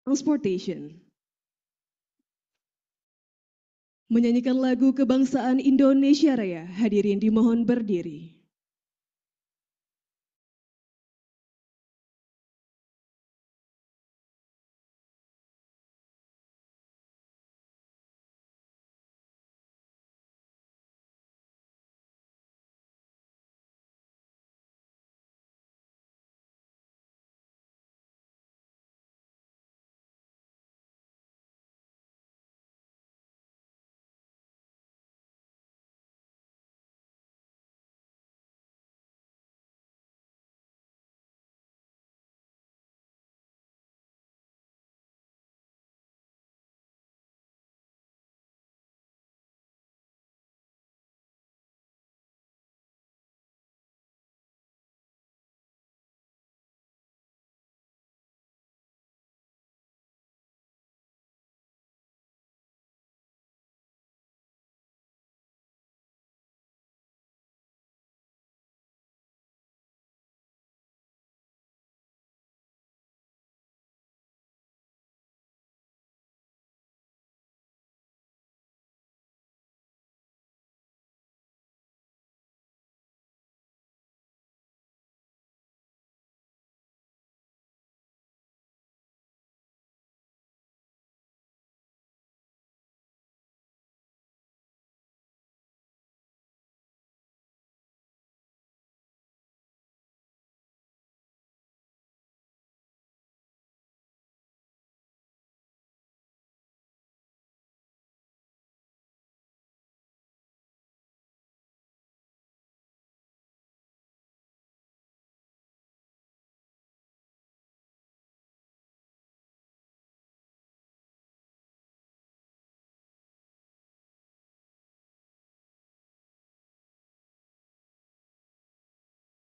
Transportation. Menyanyikan lagu kebangsaan Indonesia Raya, hadirin dimohon berdiri.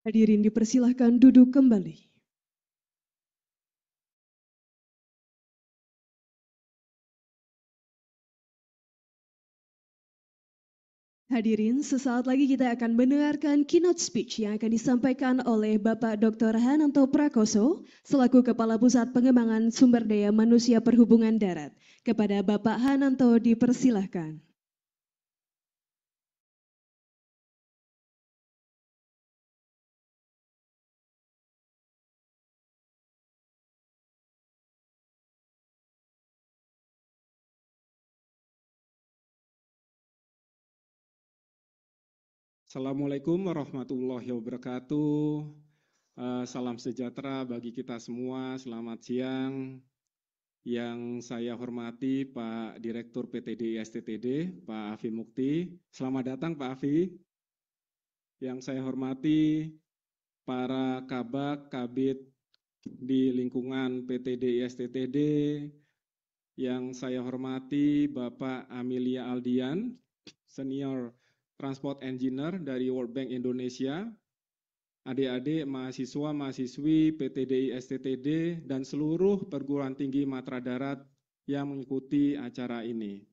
Hadirin dipersilahkan duduk kembali. Hadirin, sesaat lagi kita akan mendengarkan keynote speech yang akan disampaikan oleh Bapak Dr. Hananto Prakoso selaku Kepala Pusat Pengembangan Sumber Daya Manusia Perhubungan Darat. Kepada Bapak Hananto dipersilahkan. Assalamualaikum warahmatullahi wabarakatuh. Salam sejahtera bagi kita semua. Selamat siang. Yang saya hormati Pak Direktur PTDI STTD, Pak Afi Mukti. Selamat datang Pak Afi. Yang saya hormati para kabak, kabit di lingkungan PTDI STTD. Yang saya hormati Bapak Amelia Aldian, Senior Transport Engineer dari World Bank Indonesia, adik-adik mahasiswa, mahasiswi PTDI STTD, dan seluruh perguruan tinggi matra darat yang mengikuti acara ini.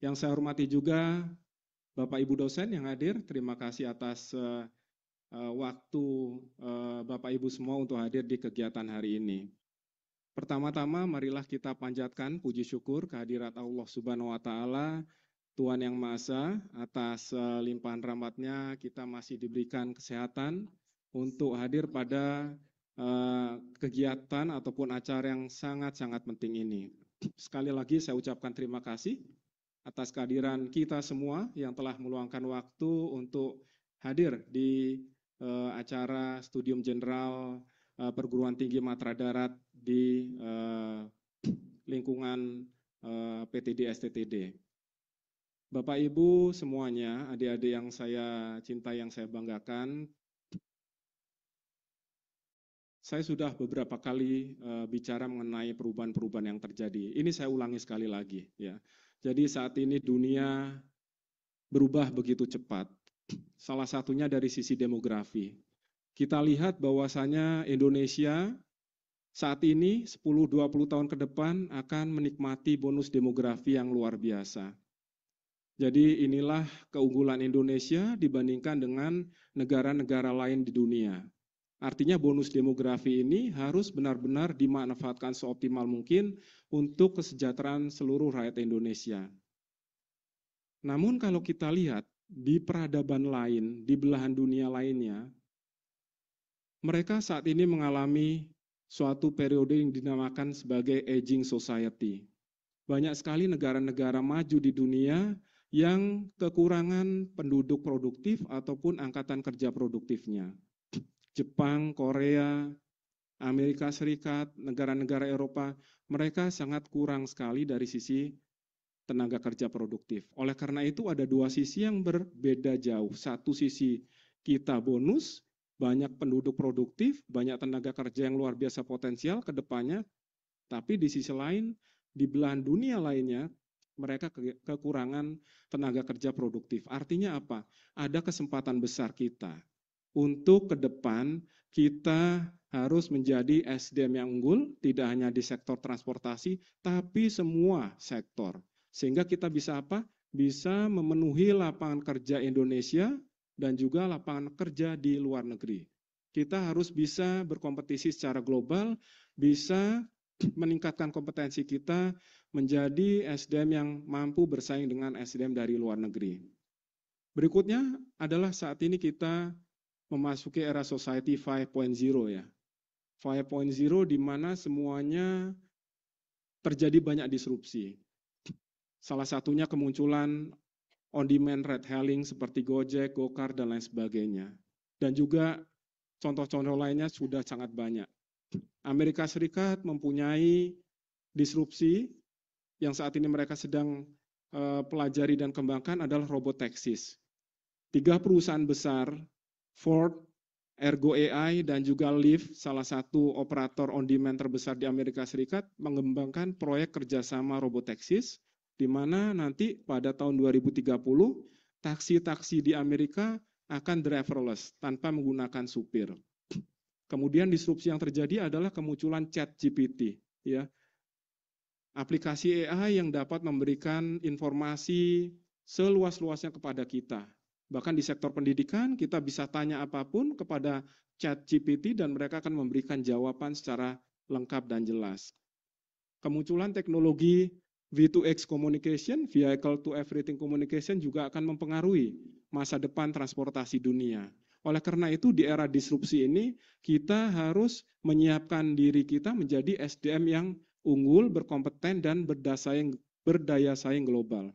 Yang saya hormati juga Bapak Ibu dosen yang hadir, terima kasih atas waktu Bapak Ibu semua untuk hadir di kegiatan hari ini. Pertama-tama marilah kita panjatkan puji syukur kehadirat Allah Subhanahu wa Ta'ala, Tuhan Yang Maha Esa. Atas limpahan rahmat-Nya kita masih diberikan kesehatan untuk hadir pada kegiatan ataupun acara yang sangat-sangat penting ini. Sekali lagi saya ucapkan terima kasih atas kehadiran kita semua yang telah meluangkan waktu untuk hadir di acara Studium Jenderal Perguruan Tinggi Matra Darat di lingkungan PTD STTD. Bapak Ibu semuanya, adik-adik yang saya cintai, yang saya banggakan, saya sudah beberapa kali bicara mengenai perubahan-perubahan yang terjadi. Ini saya ulangi sekali lagi, ya. Jadi saat ini dunia berubah begitu cepat. Salah satunya dari sisi demografi. Kita lihat bahwasanya Indonesia saat ini 10-20 tahun ke depan akan menikmati bonus demografi yang luar biasa. Jadi inilah keunggulan Indonesia dibandingkan dengan negara-negara lain di dunia. Artinya bonus demografi ini harus benar-benar dimanfaatkan seoptimal mungkin untuk kesejahteraan seluruh rakyat Indonesia. Namun kalau kita lihat di peradaban lain, di belahan dunia lainnya, mereka saat ini mengalami suatu periode yang dinamakan sebagai aging society. Banyak sekali negara-negara maju di dunia yang kekurangan penduduk produktif ataupun angkatan kerja produktifnya. Jepang, Korea, Amerika Serikat, negara-negara Eropa, mereka sangat kurang sekali dari sisi tenaga kerja produktif. Oleh karena itu ada dua sisi yang berbeda jauh. Satu sisi kita bonus, banyak penduduk produktif, banyak tenaga kerja yang luar biasa potensial ke depannya, tapi di sisi lain, di belahan dunia lainnya, mereka kekurangan tenaga kerja produktif. Artinya apa? Ada kesempatan besar kita untuk ke depan kita harus menjadi SDM yang unggul, tidak hanya di sektor transportasi, tapi semua sektor. Sehingga kita bisa apa? Bisa memenuhi lapangan kerja Indonesia dan juga lapangan kerja di luar negeri. Kita harus bisa berkompetisi secara global, bisa meningkatkan kompetensi kita menjadi SDM yang mampu bersaing dengan SDM dari luar negeri. Berikutnya adalah saat ini kita memasuki era society 5.0 ya. 5.0 di mana semuanya terjadi banyak disrupsi. Salah satunya kemunculan on-demand ride hailing seperti Gojek, Gokar, dan lain sebagainya. Dan juga contoh-contoh lainnya sudah sangat banyak. Amerika Serikat mempunyai disrupsi yang saat ini mereka sedang pelajari dan kembangkan adalah robotaxis. 3 perusahaan besar, Ford, Ergo AI, dan juga Lyft, salah satu operator on-demand terbesar di Amerika Serikat, mengembangkan proyek kerjasama robotaxis, di mana nanti pada tahun 2030, taksi-taksi di Amerika akan driverless, tanpa menggunakan supir. Kemudian disrupsi yang terjadi adalah kemunculan ChatGPT, ya. Aplikasi AI yang dapat memberikan informasi seluas-luasnya kepada kita. Bahkan di sektor pendidikan kita bisa tanya apapun kepada ChatGPT dan mereka akan memberikan jawaban secara lengkap dan jelas. Kemunculan teknologi V2X communication, vehicle to everything communication juga akan mempengaruhi masa depan transportasi dunia. Oleh karena itu di era disrupsi ini kita harus menyiapkan diri kita menjadi SDM yang unggul, berkompeten, dan berdaya saing global.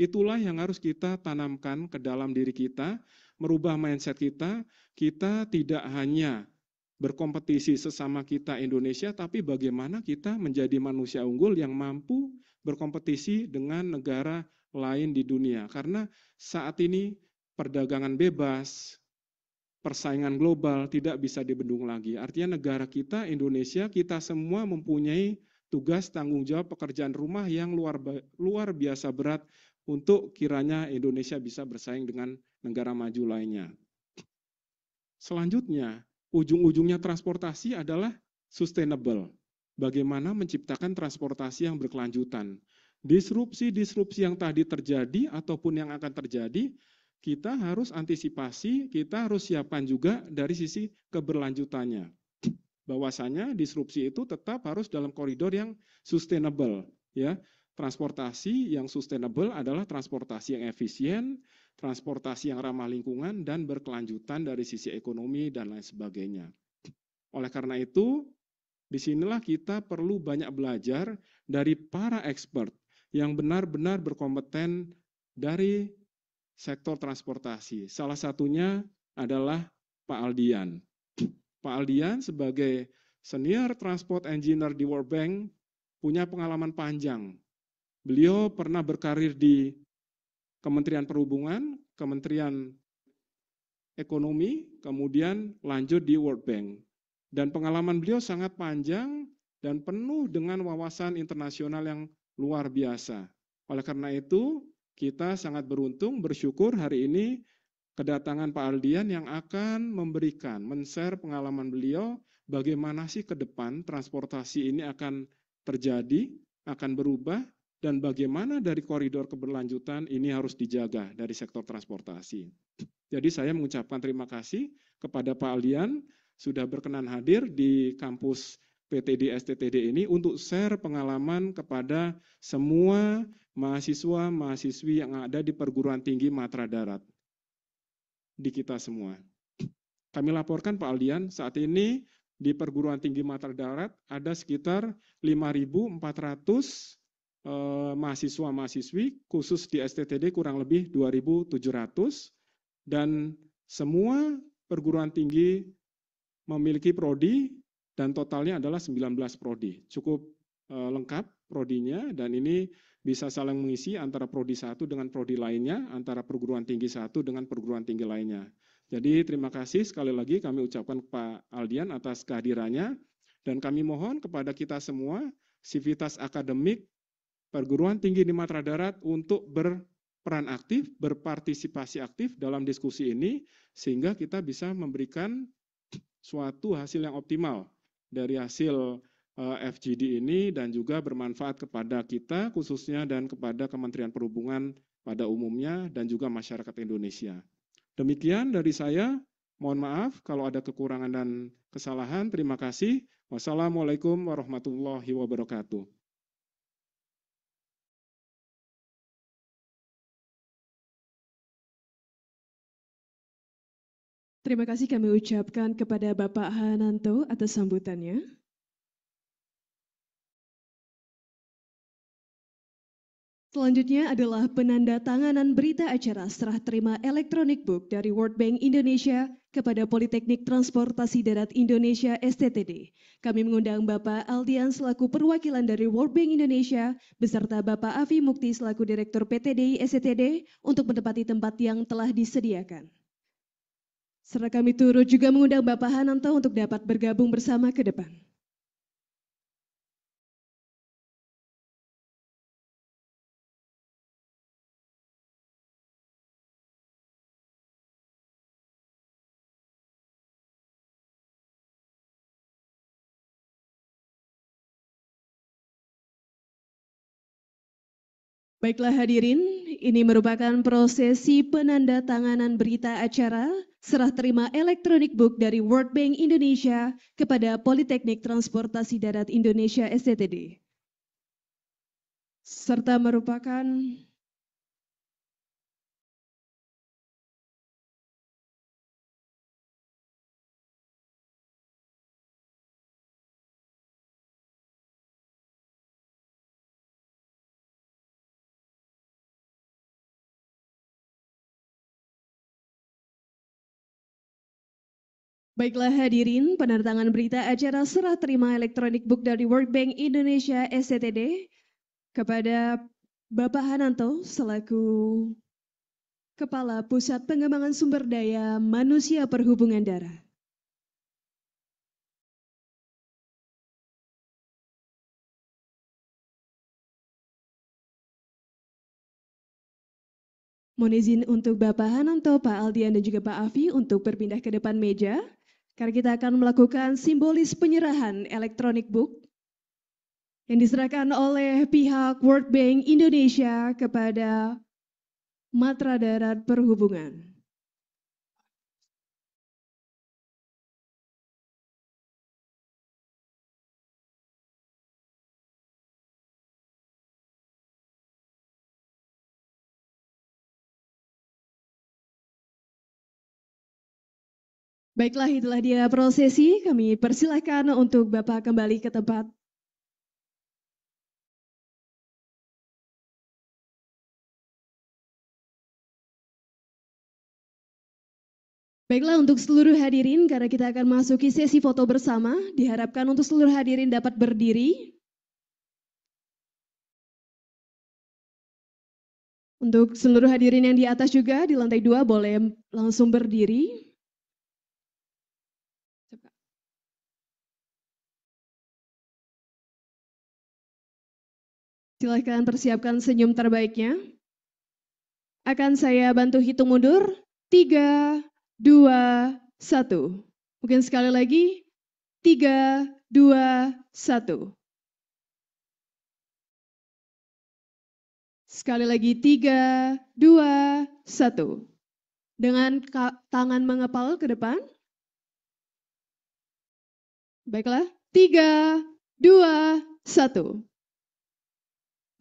Itulah yang harus kita tanamkan ke dalam diri kita, merubah mindset kita. Kita tidak hanya berkompetisi sesama kita Indonesia, tapi bagaimana kita menjadi manusia unggul yang mampu berkompetisi dengan negara lain di dunia. Karena saat ini perdagangan bebas, persaingan global tidak bisa dibendung lagi. Artinya negara kita, Indonesia, kita semua mempunyai tugas tanggung jawab pekerjaan rumah yang luar biasa berat untuk kiranya Indonesia bisa bersaing dengan negara maju lainnya. Selanjutnya, ujung-ujungnya transportasi adalah sustainable. Bagaimana menciptakan transportasi yang berkelanjutan. Disrupsi-disrupsi yang tadi terjadi ataupun yang akan terjadi, kita harus antisipasi, kita harus siapkan juga dari sisi keberlanjutannya. Bahwasanya disrupsi itu tetap harus dalam koridor yang sustainable, ya. Transportasi yang sustainable adalah transportasi yang efisien, transportasi yang ramah lingkungan dan berkelanjutan dari sisi ekonomi dan lain sebagainya. Oleh karena itu, disinilah kita perlu banyak belajar dari para expert yang benar-benar berkompeten dari sektor transportasi. Salah satunya adalah Pak Aldian. Pak Aldian sebagai senior transport engineer di World Bank punya pengalaman panjang. Beliau pernah berkarir di Kementerian Perhubungan, Kementerian Ekonomi, kemudian lanjut di World Bank. Dan pengalaman beliau sangat panjang dan penuh dengan wawasan internasional yang luar biasa. Oleh karena itu, kita sangat beruntung, bersyukur hari ini kedatangan Pak Aldian yang akan memberikan, men-share pengalaman beliau, bagaimana sih ke depan transportasi ini akan terjadi, akan berubah, dan bagaimana dari koridor keberlanjutan ini harus dijaga dari sektor transportasi. Jadi saya mengucapkan terima kasih kepada Pak Aldian. sudah berkenan hadir di kampus PTD STTD ini untuk share pengalaman kepada semua mahasiswa-mahasiswi yang ada di perguruan tinggi Matra Darat, di kita semua. Kami laporkan Pak Aldian, saat ini di perguruan tinggi Matra Darat ada sekitar 5.400 mahasiswa-mahasiswi, khusus di STTD kurang lebih 2.700, dan semua perguruan tinggi memiliki prodi dan totalnya adalah 19 prodi. Cukup lengkap prodinya, dan ini bisa saling mengisi antara prodi satu dengan prodi lainnya, antara perguruan tinggi satu dengan perguruan tinggi lainnya. Jadi terima kasih sekali lagi kami ucapkan Pak Aldian atas kehadirannya, dan kami mohon kepada kita semua, sivitas akademik perguruan tinggi di Matra Darat untuk berperan aktif, berpartisipasi aktif dalam diskusi ini, sehingga kita bisa memberikan suatu hasil yang optimal dari hasil FGD ini, dan juga bermanfaat kepada kita khususnya dan kepada Kementerian Perhubungan pada umumnya dan juga masyarakat Indonesia. Demikian dari saya, mohon maaf kalau ada kekurangan dan kesalahan. Terima kasih. Wassalamualaikum warahmatullahi wabarakatuh. Terima kasih kami ucapkan kepada Bapak Hananto atas sambutannya. Selanjutnya adalah penandatanganan berita acara serah terima Electronic Book dari World Bank Indonesia kepada Politeknik Transportasi Darat Indonesia STTD. Kami mengundang Bapak Aldian selaku perwakilan dari World Bank Indonesia beserta Bapak Afi Mukti selaku Direktur PTDI STTD untuk menempati tempat yang telah disediakan. Serta kami turut juga mengundang Bapak Hananto untuk dapat bergabung bersama ke depan. Baiklah hadirin, ini merupakan prosesi penandatanganan berita acara serah terima Electronic Book dari World Bank Indonesia kepada Politeknik Transportasi Darat Indonesia STTD. Serta merupakan Baiklah hadirin, penandatangan berita acara serah terima Electronic Book dari World Bank Indonesia STTD kepada Bapak Hananto selaku Kepala Pusat Pengembangan Sumber Daya Manusia Perhubungan Darat. Mohon izin untuk Bapak Hananto, Pak Aldian, dan juga Pak Afi untuk berpindah ke depan meja. Karena kita akan melakukan simbolis penyerahan Electronic Book yang diserahkan oleh pihak World Bank Indonesia kepada Matra Darat Perhubungan. Baiklah, itulah dia prosesi. Kami persilahkan untuk Bapak kembali ke tempat. Baiklah, untuk seluruh hadirin, karena kita akan masuki sesi foto bersama, diharapkan untuk seluruh hadirin dapat berdiri. Untuk seluruh hadirin yang di atas juga, di lantai 2 boleh langsung berdiri. Silahkan persiapkan senyum terbaiknya. Akan saya bantu hitung mundur. 3, 2, 1. Mungkin sekali lagi. 3, 2, 1. Sekali lagi 3, 2, 1. Dengan tangan mengepal ke depan. Baiklah, 3, 2, 1.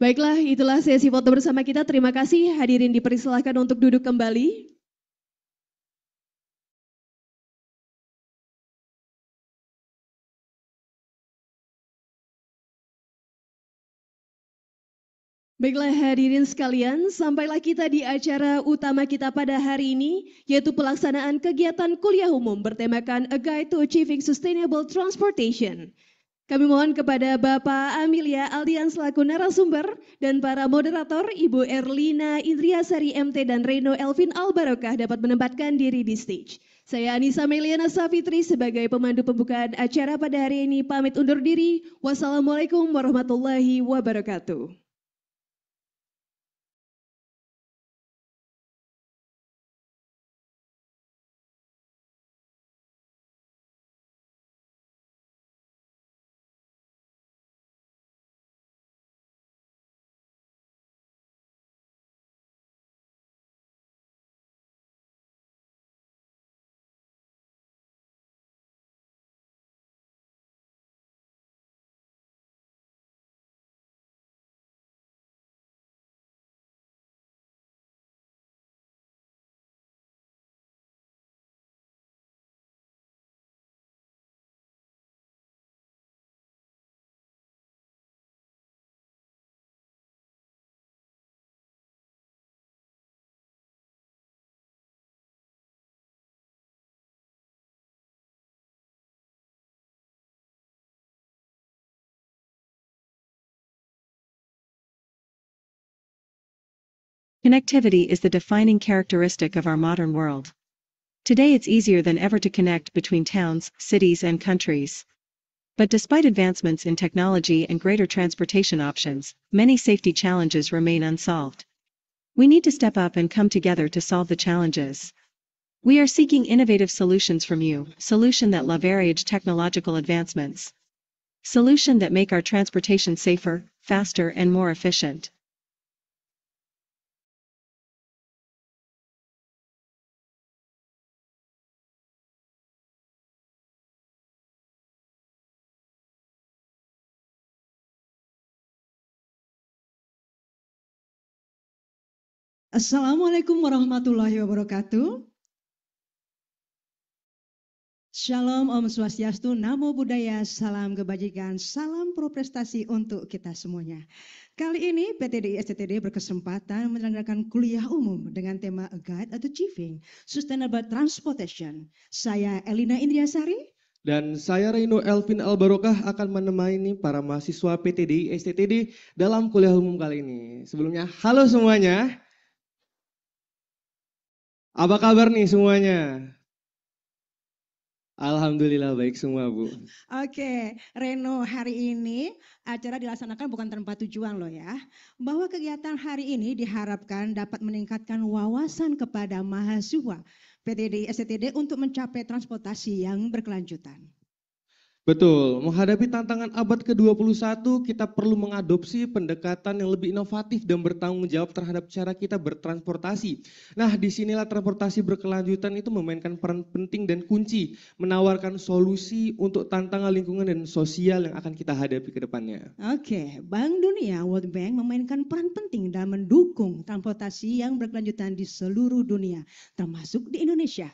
Baiklah, itulah sesi foto bersama kita. Terima kasih. Hadirin dipersilahkan untuk duduk kembali. Baiklah hadirin sekalian, sampailah kita di acara utama kita pada hari ini, yaitu pelaksanaan kegiatan kuliah umum bertemakan A Guide to Achieving Sustainable Transportation. Kami mohon kepada Bapak Amelia Aldian selaku narasumber dan para moderator Ibu Erlina Indriasari MT dan Reno Elvin Albarokah dapat menempatkan diri di stage. Saya Anissa Meliana Safitri sebagai pemandu pembukaan acara pada hari ini pamit undur diri. Wassalamualaikum warahmatullahi wabarakatuh. Connectivity is the defining characteristic of our modern world. Today it's easier than ever to connect between towns, cities, and countries. But despite advancements in technology and greater transportation options, many safety challenges remain unsolved. We need to step up and come together to solve the challenges. We are seeking innovative solutions from you, solutions that leverage technological advancements. Solutions that make our transportation safer, faster, and more efficient. Assalamualaikum warahmatullahi wabarakatuh. Shalom, Om Swastiastu, Namo Buddhaya, salam kebajikan, salam prestasi untuk kita semuanya. Kali ini PT DI STTD berkesempatan menyelenggarakan kuliah umum dengan tema A Guide to Achieving Sustainable Transportation. Saya Elina Indriasari. Dan saya Reno Elvin Albarokah akan menemani para mahasiswa PT DI STTD dalam kuliah umum kali ini. Sebelumnya, halo semuanya. Apa kabar nih semuanya? Alhamdulillah baik semua, Bu. Oke, Reno, hari ini acara dilaksanakan bukan tanpa tujuan loh ya. Bahwa kegiatan hari ini diharapkan dapat meningkatkan wawasan kepada mahasiswa PT DI STTD untuk mencapai transportasi yang berkelanjutan. Betul, menghadapi tantangan abad ke-21 kita perlu mengadopsi pendekatan yang lebih inovatif dan bertanggung jawab terhadap cara kita bertransportasi. Nah, disinilah transportasi berkelanjutan itu memainkan peran penting dan kunci, menawarkan solusi untuk tantangan lingkungan dan sosial yang akan kita hadapi ke depannya. Oke, Bank Dunia World Bank memainkan peran penting dalam mendukung transportasi yang berkelanjutan di seluruh dunia, termasuk di Indonesia.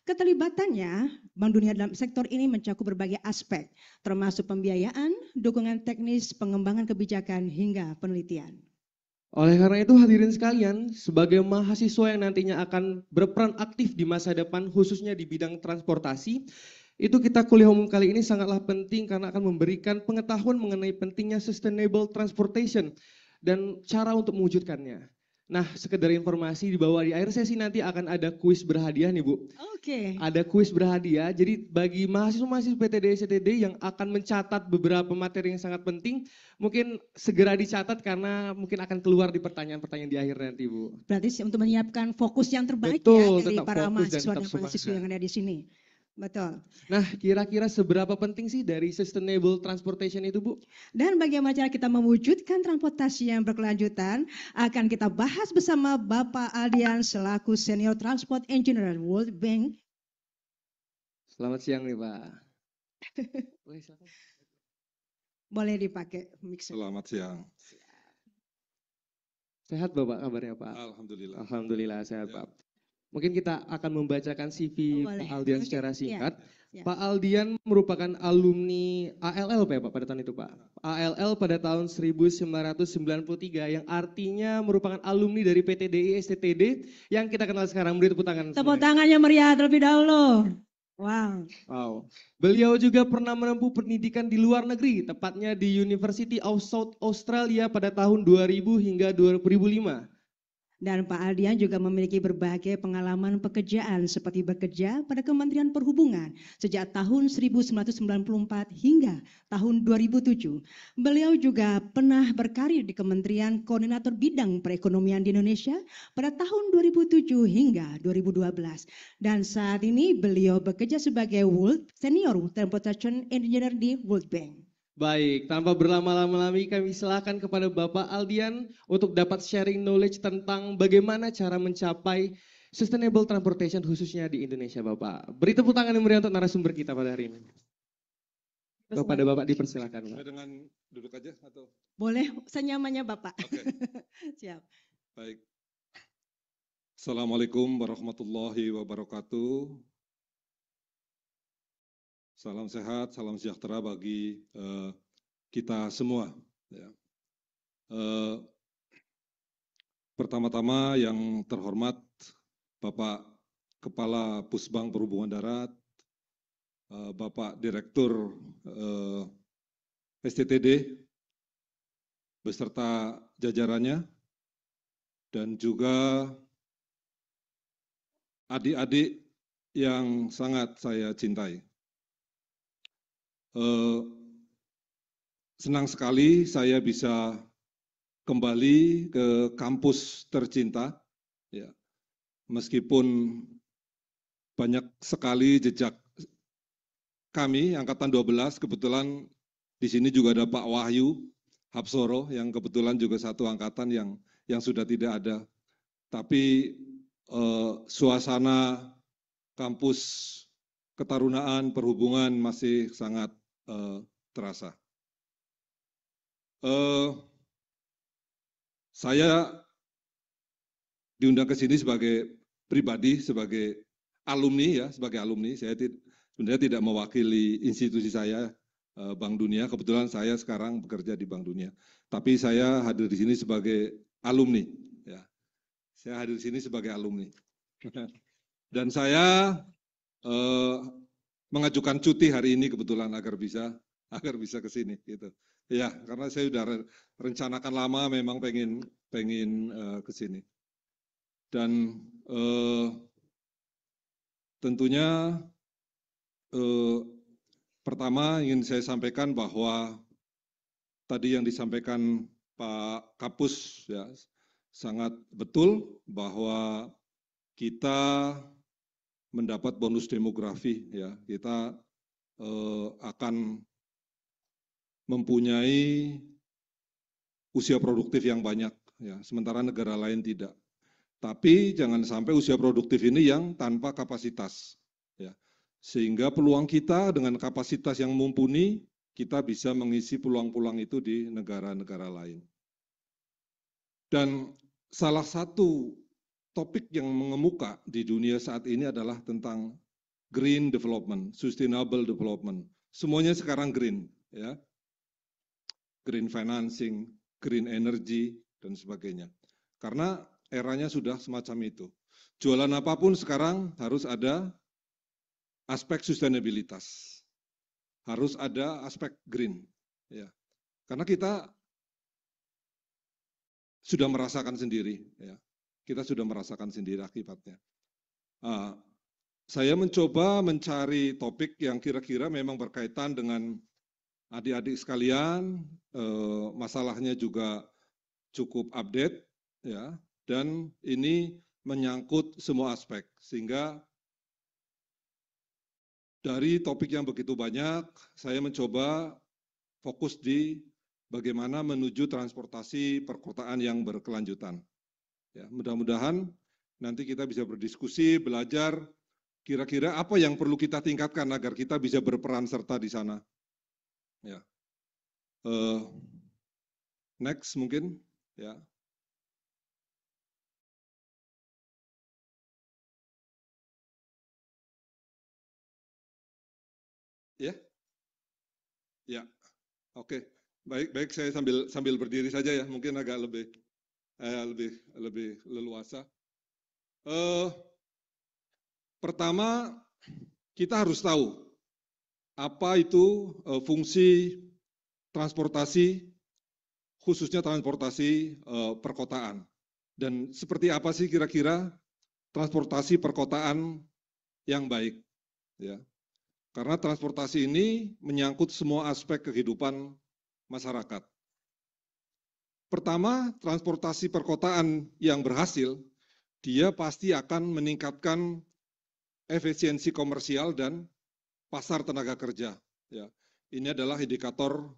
Keterlibatannya, Bank Dunia dalam sektor ini mencakup berbagai aspek, termasuk pembiayaan, dukungan teknis, pengembangan kebijakan, hingga penelitian. Oleh karena itu hadirin sekalian, sebagai mahasiswa yang nantinya akan berperan aktif di masa depan khususnya di bidang transportasi, itu kita kuliah umum kali ini sangatlah penting karena akan memberikan pengetahuan mengenai pentingnya sustainable transportation dan cara untuk mewujudkannya. Nah, sekedar informasi di bawah di akhir sesi nanti akan ada kuis berhadiah nih Bu. Oke. Ada kuis berhadiah, jadi bagi mahasiswa-mahasiswa PTD STTD yang akan mencatat beberapa materi yang sangat penting, mungkin segera dicatat karena mungkin akan keluar di pertanyaan-pertanyaan di akhir nanti Bu. Berarti untuk menyiapkan fokus yang terbaik Betul, ya dari tetap para fokus dan mahasiswa tetap dan mahasiswa semangat. yang ada di sini. Betul. Nah, kira-kira seberapa penting sih dari sustainable transportation itu Bu? Dan bagaimana cara kita mewujudkan transportasi yang berkelanjutan akan kita bahas bersama Bapak Aldian selaku Senior Transport Engineer World Bank. Selamat siang nih Pak. Boleh, silakan. Boleh dipakai mixer. Selamat siang. Sehat Bapak kabarnya Pak? Alhamdulillah. Alhamdulillah sehat Ya. Pak. Mungkin kita akan membacakan CV Boleh. Pak Aldian Oke, secara ya. singkat. Ya. Pak Aldian merupakan alumni ALL Pak pada tahun itu Pak. ALL pada tahun 1993 yang artinya merupakan alumni dari PTDI STTD yang kita kenal sekarang. Beri tepuk tangan. Tepuk semuanya. tangannya meriah terlebih dahulu. Wow. Wow. Beliau juga pernah menempuh pendidikan di luar negeri, tepatnya di University of South Australia pada tahun 2000 hingga 2005. Dan Pak Aldian juga memiliki berbagai pengalaman pekerjaan seperti bekerja pada Kementerian Perhubungan sejak tahun 1994 hingga tahun 2007. Beliau juga pernah berkarir di Kementerian Koordinator Bidang Perekonomian di Indonesia pada tahun 2007 hingga 2012. Dan saat ini beliau bekerja sebagai World Senior Transportation Engineer di World Bank. Baik, tanpa berlama-lama lagi kami silakan kepada Bapak Aldian untuk dapat sharing knowledge tentang bagaimana cara mencapai sustainable transportation khususnya di Indonesia Bapak. Beri tepuk tangan yang meriah untuk narasumber kita pada hari ini. Kepada Bapak dipersilakan Pak. Saya dengan duduk aja atau? Boleh senyamannya Bapak. Oke, Siap. baik. Assalamualaikum warahmatullahi wabarakatuh. Salam sehat, salam sejahtera bagi kita semua. Ya. Pertama-tama yang terhormat Bapak Kepala Pusbang Perhubungan Darat, Bapak Direktur STTD, beserta jajarannya, dan juga adik-adik yang sangat saya cintai. Senang sekali saya bisa kembali ke kampus tercinta, ya. Meskipun banyak sekali jejak kami, Angkatan 12, kebetulan di sini juga ada Pak Wahyu Hapsoro, yang kebetulan juga satu angkatan yang sudah tidak ada. Tapi suasana kampus ketarunaan perhubungan masih sangat terasa. Saya diundang ke sini sebagai pribadi, sebagai alumni ya, sebagai alumni. Saya sebenarnya tidak mewakili institusi saya, Bank Dunia. Kebetulan saya sekarang bekerja di Bank Dunia. Tapi saya hadir di sini sebagai alumni. Ya. Saya hadir di sini sebagai alumni. Dan saya mengajukan cuti hari ini kebetulan agar bisa ke sini gitu. Ya, karena saya sudah rencanakan lama memang pengen ke sini. Dan tentunya pertama ingin saya sampaikan bahwa tadi yang disampaikan Pak Kapus ya sangat betul bahwa kita mendapat bonus demografi ya, kita akan mempunyai usia produktif yang banyak ya, sementara negara lain tidak. Tapi jangan sampai usia produktif ini yang tanpa kapasitas ya. Sehingga peluang kita dengan kapasitas yang mumpuni, kita bisa mengisi peluang-peluang itu di negara-negara lain. Dan salah satu topik yang mengemuka di dunia saat ini adalah tentang green development, sustainable development. Semuanya sekarang green, ya. Green financing, green energy, dan sebagainya. Karena eranya sudah semacam itu. Jualan apapun sekarang harus ada aspek sustainabilitas. Harus ada aspek green. Ya. Karena kita sudah merasakan sendiri, ya. Kita sudah merasakan sendiri akibatnya. Saya mencoba mencari topik yang kira-kira memang berkaitan dengan adik-adik sekalian, masalahnya juga cukup update, ya, dan ini menyangkut semua aspek, sehingga dari topik yang begitu banyak, saya mencoba fokus di bagaimana menuju transportasi perkotaan yang berkelanjutan. Ya, mudah-mudahan nanti kita bisa berdiskusi, belajar Kira-kira apa yang perlu kita tingkatkan agar kita bisa berperan serta di sana? Ya. Next mungkin, ya. Ya, ya, oke, baik, saya sambil berdiri saja ya, mungkin agak lebih leluasa. Pertama, kita harus tahu apa itu fungsi transportasi, khususnya transportasi perkotaan, dan seperti apa sih kira-kira transportasi perkotaan yang baik, ya. Karena transportasi ini menyangkut semua aspek kehidupan masyarakat. Pertama, transportasi perkotaan yang berhasil, dia pasti akan meningkatkan efisiensi komersial dan pasar tenaga kerja. Ya, ini adalah indikator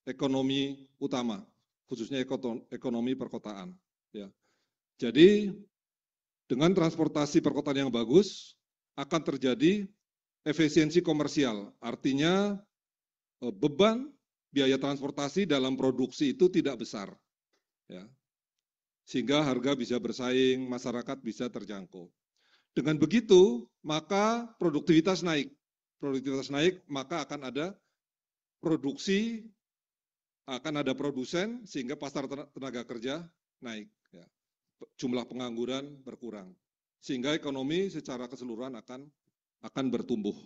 ekonomi utama, khususnya ekonomi perkotaan. Ya, jadi dengan transportasi perkotaan yang bagus akan terjadi efisiensi komersial, artinya beban biaya transportasi dalam produksi itu tidak besar, ya. Sehingga harga bisa bersaing, masyarakat bisa terjangkau. Dengan begitu, maka produktivitas naik. Produktivitas naik, maka akan ada produksi, akan ada produsen, sehingga pasar tenaga kerja naik. Ya. Jumlah pengangguran berkurang. Sehingga ekonomi secara keseluruhan akan bertumbuh.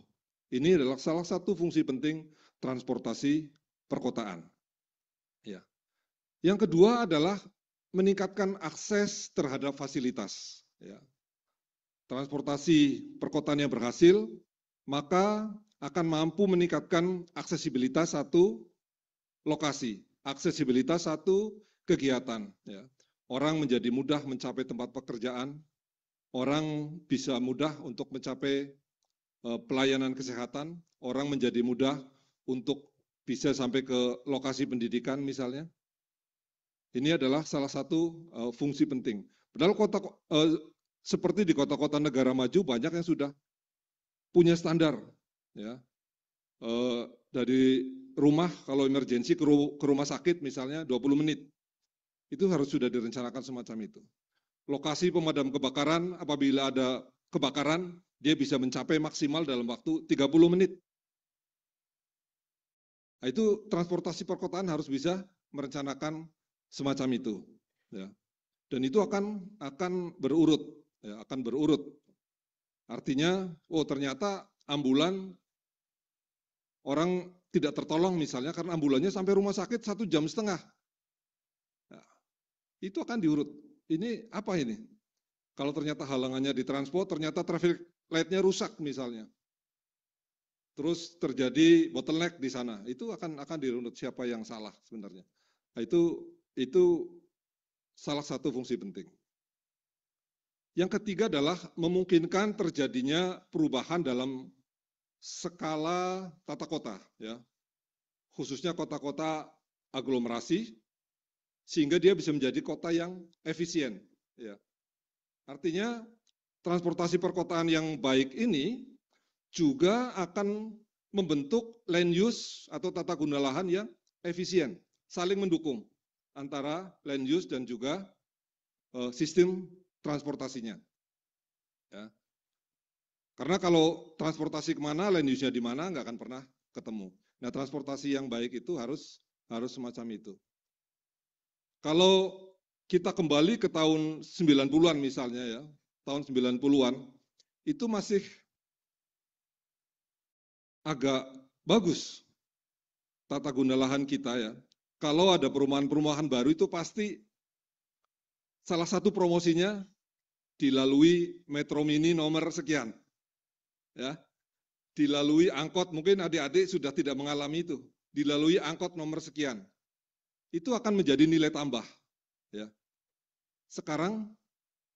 Ini adalah salah satu fungsi penting transportasi perkotaan. Ya. Yang kedua adalah meningkatkan akses terhadap fasilitas. Ya. Transportasi perkotaan yang berhasil, maka akan mampu meningkatkan aksesibilitas satu lokasi, aksesibilitas satu kegiatan. Ya. Orang menjadi mudah mencapai tempat pekerjaan, orang bisa mudah untuk mencapai pelayanan kesehatan, orang menjadi mudah untuk bisa sampai ke lokasi pendidikan misalnya. Ini adalah salah satu fungsi penting. Padahal seperti di kota-kota negara maju banyak yang sudah punya standar. Ya. Dari rumah kalau emergensi ke rumah sakit misalnya 20 menit. Itu harus sudah direncanakan semacam itu. Lokasi pemadam kebakaran apabila ada kebakaran, dia bisa mencapai maksimal dalam waktu 30 menit. Nah, itu transportasi perkotaan harus bisa merencanakan semacam itu. Ya. Dan itu akan berurut. Ya, akan berurut. Artinya, oh ternyata ambulan orang tidak tertolong misalnya karena ambulannya sampai rumah sakit 1,5 jam. Nah, itu akan diurut. Ini apa ini? Kalau ternyata halangannya di transport, ternyata traffic light-nya rusak misalnya. Terus terjadi bottleneck di sana, itu akan dirunut siapa yang salah sebenarnya. Nah, itu salah satu fungsi penting. Yang ketiga adalah memungkinkan terjadinya perubahan dalam skala tata kota, ya. Khususnya kota-kota aglomerasi, sehingga dia bisa menjadi kota yang efisien. Ya. Artinya transportasi perkotaan yang baik ini juga akan membentuk land use atau tata guna lahan yang efisien, saling mendukung antara land use dan juga sistem transportasinya. Ya. Karena kalau transportasi kemana, land use-nya di mana, nggak akan pernah ketemu. Nah, transportasi yang baik itu harus semacam itu. Kalau kita kembali ke tahun 90-an misalnya ya, tahun 90-an, itu masih agak bagus tata guna lahan kita ya. Kalau ada perumahan-perumahan baru itu pasti salah satu promosinya dilalui Metro Mini nomor sekian. Ya. Dilalui angkot, mungkin adik-adik sudah tidak mengalami itu. Dilalui angkot nomor sekian. Itu akan menjadi nilai tambah. Ya. Sekarang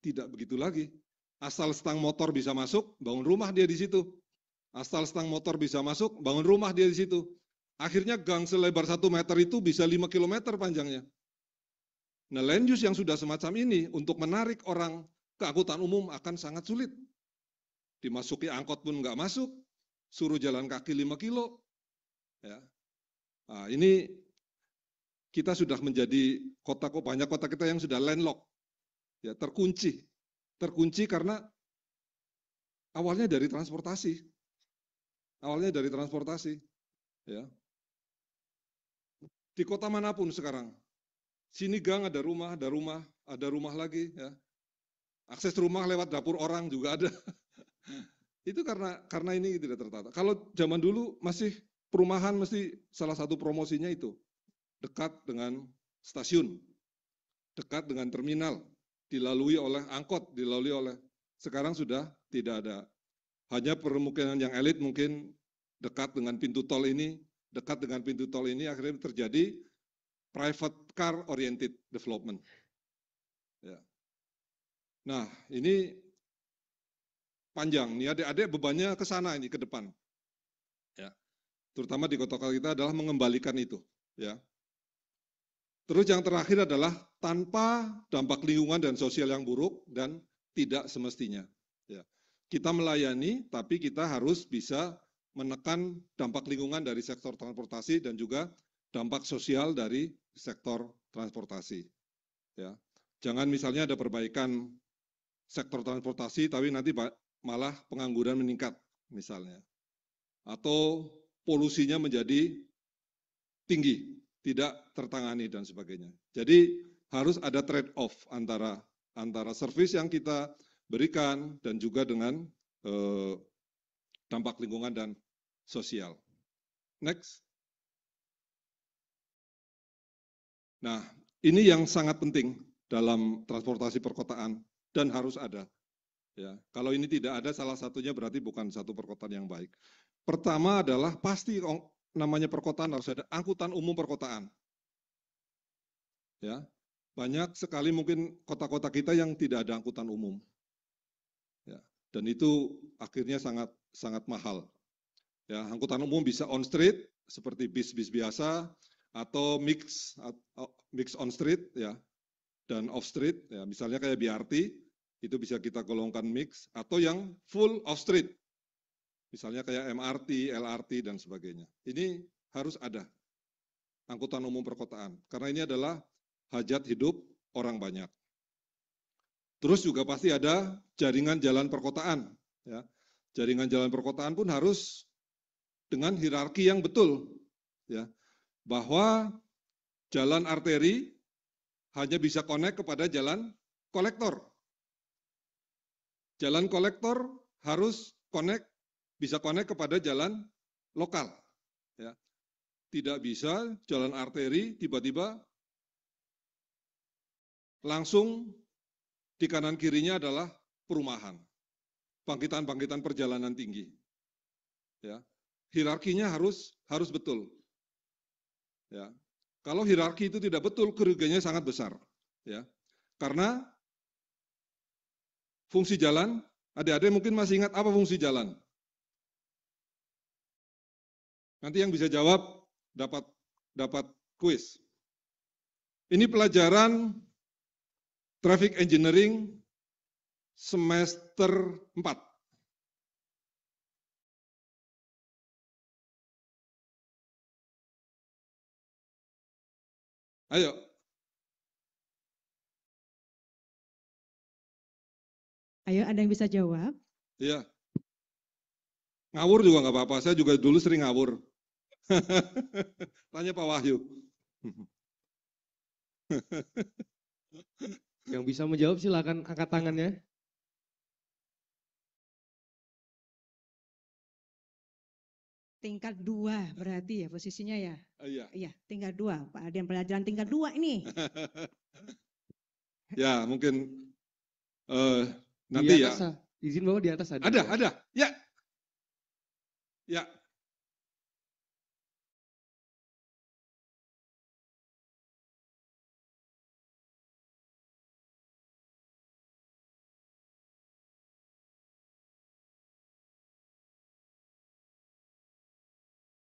tidak begitu lagi. Asal stang motor bisa masuk, bangun rumah dia di situ. Asal stang motor bisa masuk, bangun rumah dia di situ. Akhirnya gang selebar 1 meter itu bisa 5 km panjangnya. Nah, land use yang sudah semacam ini untuk menarik orang ke angkutan umum akan sangat sulit. dimasuki angkot pun nggak masuk, suruh jalan kaki 5 kilo. Ya. Nah, ini kita sudah menjadi banyak kota kita yang sudah landlock, ya, terkunci karena awalnya dari transportasi, ya. Di kota manapun sekarang, sini gang ada rumah lagi, ya. Akses rumah lewat dapur orang juga ada. Itu karena ini tidak tertata. Kalau zaman dulu masih perumahan mesti salah satu promosinya itu dekat dengan stasiun, dekat dengan terminal, dilalui oleh angkot, sekarang sudah tidak ada. Hanya permukiman yang elit mungkin dekat dengan pintu tol ini, akhirnya terjadi private car oriented development. Ya. Nah, ini panjang nih, adik-adik bebannya ke sana ini ke depan. Ya. Terutama di kota kita adalah mengembalikan itu, ya. Terus yang terakhir adalah tanpa dampak lingkungan dan sosial yang buruk dan tidak semestinya. Ya. Kita melayani, tapi kita harus bisa menekan dampak lingkungan dari sektor transportasi dan juga dampak sosial dari sektor transportasi. Ya. Jangan misalnya ada perbaikan sektor transportasi, tapi nanti malah pengangguran meningkat misalnya. Atau polusinya menjadi tinggi, tidak tertangani dan sebagainya. Jadi harus ada trade off antara servis yang kita berikan dan juga dengan dampak lingkungan dan sosial. Next. Nah, ini yang sangat penting dalam transportasi perkotaan dan harus ada. Ya, kalau ini tidak ada, salah satunya berarti bukan satu perkotaan yang baik. Pertama adalah pasti namanya perkotaan harus ada angkutan umum perkotaan. Ya, banyak sekali mungkin kota-kota kita yang tidak ada angkutan umum. Ya, dan itu akhirnya sangat mahal. Ya, angkutan umum bisa on street seperti bis-bis biasa atau mix on street, ya, dan off street. Ya, misalnya kayak BRT itu bisa kita golongkan mix atau yang full off street. Misalnya kayak MRT, LRT, dan sebagainya. Ini harus ada angkutan umum perkotaan, karena ini adalah hajat hidup orang banyak. Terus juga pasti ada jaringan jalan perkotaan. Ya. Jaringan jalan perkotaan pun harus dengan hierarki yang betul. Ya. Bahwa jalan arteri hanya bisa connect kepada jalan kolektor. Jalan kolektor harus bisa connect kepada jalan lokal. Ya. Tidak bisa jalan arteri tiba-tiba langsung di kanan kirinya adalah perumahan, bangkitan perjalanan tinggi. Ya. Hierarkinya harus betul. Ya. Kalau hierarki itu tidak betul, kerugiannya sangat besar. Ya. Karena fungsi jalan, adik-adik mungkin masih ingat apa fungsi jalan? Nanti yang bisa jawab dapat kuis. Ini pelajaran Traffic Engineering semester 4. Ayo. Ayo, ada yang bisa jawab? Iya. Ngawur juga nggak apa-apa, saya juga dulu sering ngawur. Tanya Pak Wahyu. Yang bisa menjawab silakan angkat tangannya. Tingkat 2 berarti ya posisinya ya? Iya. Iya, tingkat 2. Pak Adian, pelajaran tingkat 2 ini. Ya, mungkin Di nanti atas, ya. Izin bahwa di atas ada. Ada. Ya. Ya.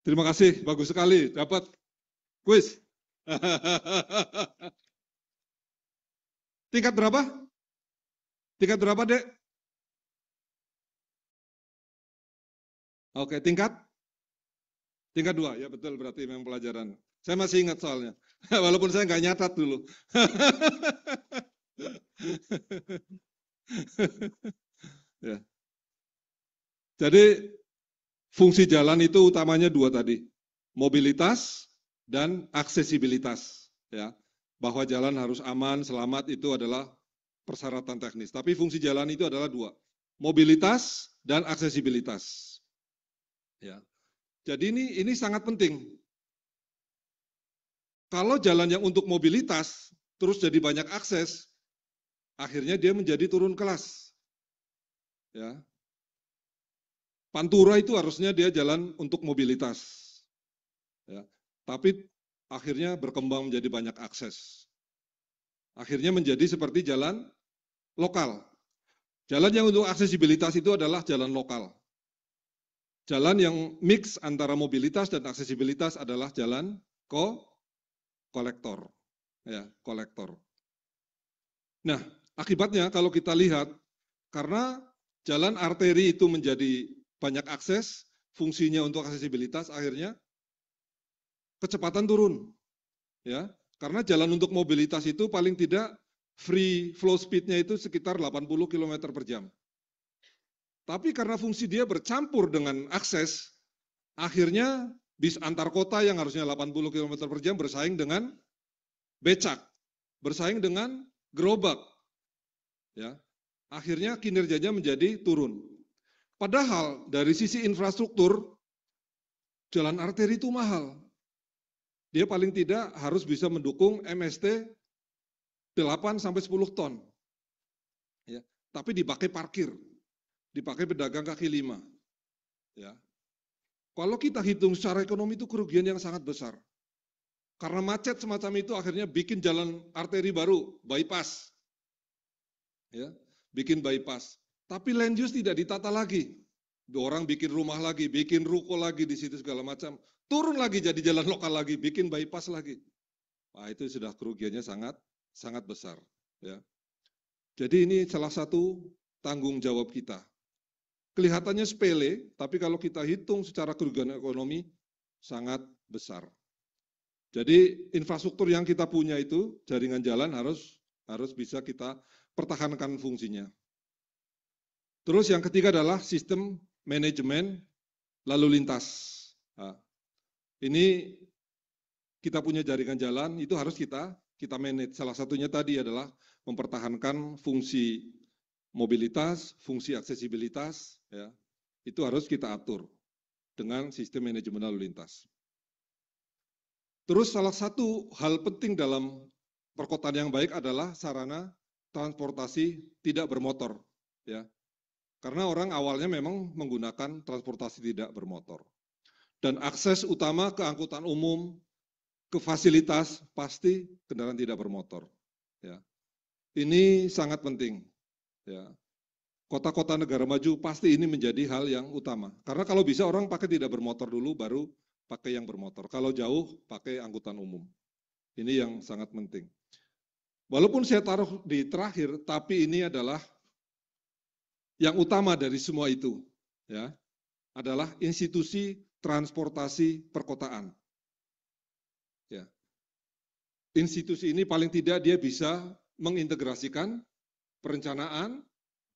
Terima kasih, bagus sekali dapat kuis. Tingkat berapa? Tingkat berapa, Dek? Oke, tingkat 2, ya betul berarti memang pelajaran. Saya masih ingat soalnya, walaupun saya nggak nyatat dulu. Ya. Jadi fungsi jalan itu utamanya 2 tadi, mobilitas dan aksesibilitas. Ya, bahwa jalan harus aman, selamat itu adalah persyaratan teknis. Tapi fungsi jalan itu adalah 2, mobilitas dan aksesibilitas. Ya, jadi ini sangat penting. Kalau jalan yang untuk mobilitas terus jadi banyak akses, akhirnya dia menjadi turun kelas. Ya. Pantura itu harusnya dia jalan untuk mobilitas. Ya. Tapi akhirnya berkembang menjadi banyak akses. Akhirnya menjadi seperti jalan lokal. Jalan yang untuk aksesibilitas itu adalah jalan lokal. Jalan yang mix antara mobilitas dan aksesibilitas adalah jalan kolektor. Ya, kolektor. Nah, akibatnya kalau kita lihat, karena jalan arteri itu menjadi banyak akses, fungsinya untuk aksesibilitas, akhirnya kecepatan turun. Ya, karena jalan untuk mobilitas itu paling tidak free flow speed-nya itu sekitar 80 km per jam. Tapi karena fungsi dia bercampur dengan akses, akhirnya bis antar kota yang harusnya 80 km per jam bersaing dengan becak, bersaing dengan gerobak. Ya, akhirnya kinerjanya menjadi turun. Padahal dari sisi infrastruktur, jalan arteri itu mahal. Dia paling tidak harus bisa mendukung MST 8 sampai 10 ton. Ya, tapi dipakai parkir, dipakai pedagang kaki 5. Ya. Kalau kita hitung secara ekonomi itu kerugian yang sangat besar. Karena macet semacam itu akhirnya bikin jalan arteri baru, bypass. Ya, bikin bypass. Tapi land use tidak ditata lagi. Orang bikin rumah lagi, bikin ruko lagi di situ segala macam. Turun lagi jadi jalan lokal lagi, bikin bypass lagi. Wah, itu sudah kerugiannya sangat besar. Ya. Jadi ini salah satu tanggung jawab kita. Kelihatannya sepele, tapi kalau kita hitung secara kerugian ekonomi sangat besar. Jadi infrastruktur yang kita punya itu, jaringan jalan harus bisa kita pertahankan fungsinya. Terus yang ketiga adalah sistem manajemen lalu lintas. Nah, ini kita punya jaringan jalan, itu harus kita manage. Salah satunya tadi adalah mempertahankan fungsi mobilitas, fungsi aksesibilitas, ya, itu harus kita atur dengan sistem manajemen lalu lintas. Terus salah satu hal penting dalam perkotaan yang baik adalah sarana transportasi tidak bermotor, ya. Karena orang awalnya memang menggunakan transportasi tidak bermotor. Dan akses utama ke angkutan umum, ke fasilitas pasti kendaraan tidak bermotor, ya. Ini sangat penting. Ya, kota-kota negara maju pasti ini menjadi hal yang utama. Karena kalau bisa orang pakai tidak bermotor dulu, baru pakai yang bermotor. Kalau jauh, pakai angkutan umum. Ini yang sangat penting. Walaupun saya taruh di terakhir, tapi ini adalah yang utama dari semua itu. Ya, adalah institusi transportasi perkotaan. Ya. Institusi ini paling tidak dia bisa mengintegrasikan perencanaan,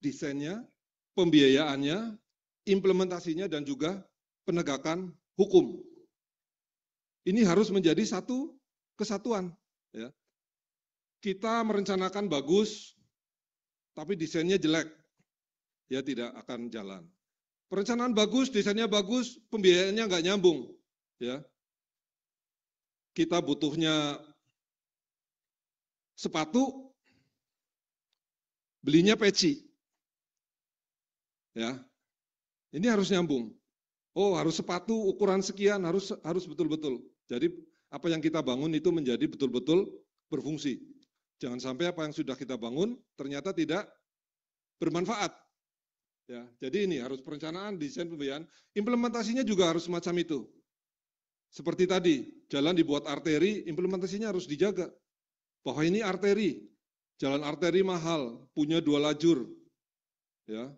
desainnya, pembiayaannya, implementasinya, dan juga penegakan hukum. Ini harus menjadi satu kesatuan. Ya. Kita merencanakan bagus, tapi desainnya jelek, ya tidak akan jalan. Perencanaan bagus, desainnya bagus, pembiayaannya nggak nyambung. Ya. Kita butuhnya sepatu, belinya peci. Ya. Ini harus nyambung. Oh, harus sepatu ukuran sekian, harus betul-betul. Jadi apa yang kita bangun itu menjadi betul-betul berfungsi. Jangan sampai apa yang sudah kita bangun ternyata tidak bermanfaat. Ya, jadi ini harus perencanaan, desain, pembiayaan, implementasinya juga harus semacam itu. Seperti tadi, jalan dibuat arteri, implementasinya harus dijaga. Bahwa ini arteri, jalan arteri mahal, punya 2 lajur, ya,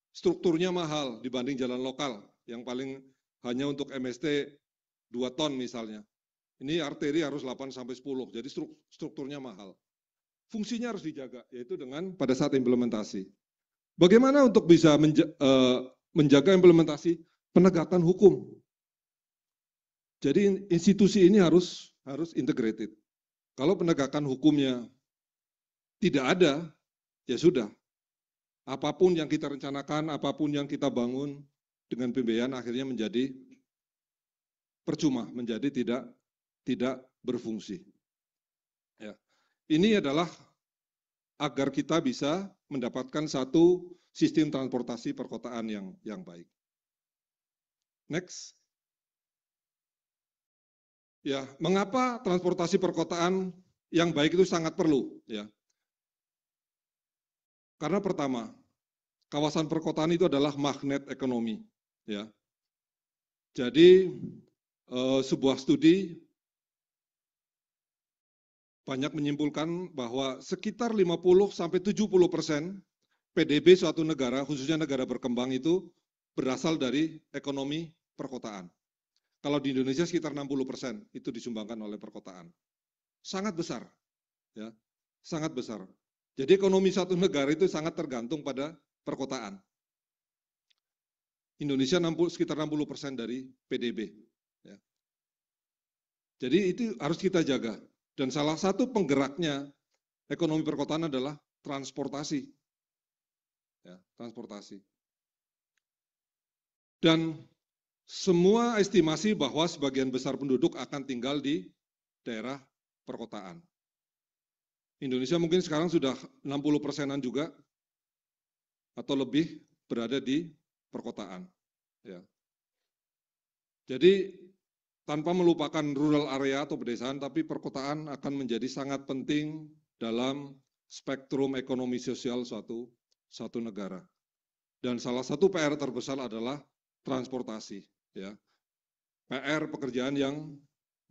strukturnya mahal dibanding jalan lokal. yang paling hanya untuk MST 2 ton misalnya. Ini arteri harus 8 sampai 10, jadi strukturnya mahal. Fungsinya harus dijaga, yaitu dengan pada saat implementasi. Bagaimana untuk bisa menjaga implementasi? Penegakan hukum. Jadi institusi ini harus integrated. Kalau penegakan hukumnya tidak ada, ya sudah. Apapun yang kita rencanakan, apapun yang kita bangun dengan pembiayaan akhirnya menjadi percuma, menjadi tidak berfungsi. Ya. Ini adalah agar kita bisa mendapatkan satu sistem transportasi perkotaan yang baik. Next. Ya, mengapa transportasi perkotaan yang baik itu sangat perlu? Ya. Karena pertama, kawasan perkotaan itu adalah magnet ekonomi. Ya. Jadi sebuah studi banyak menyimpulkan bahwa sekitar 50-70% PDB suatu negara, khususnya negara berkembang itu berasal dari ekonomi perkotaan. Kalau di Indonesia sekitar 60% itu disumbangkan oleh perkotaan. Sangat besar, ya, sangat besar. Jadi ekonomi satu negara itu sangat tergantung pada perkotaan. Indonesia sekitar 60% dari PDB. Ya. Jadi itu harus kita jaga. Dan salah satu penggeraknya ekonomi perkotaan adalah transportasi. Ya, transportasi. Dan semua estimasi bahwa sebagian besar penduduk akan tinggal di daerah perkotaan. Indonesia mungkin sekarang sudah 60%-an juga atau lebih berada di perkotaan. Ya. Jadi tanpa melupakan rural area atau pedesaan, tapi perkotaan akan menjadi sangat penting dalam spektrum ekonomi sosial suatu negara. Dan salah satu PR terbesar adalah transportasi. Ya. PR pekerjaan yang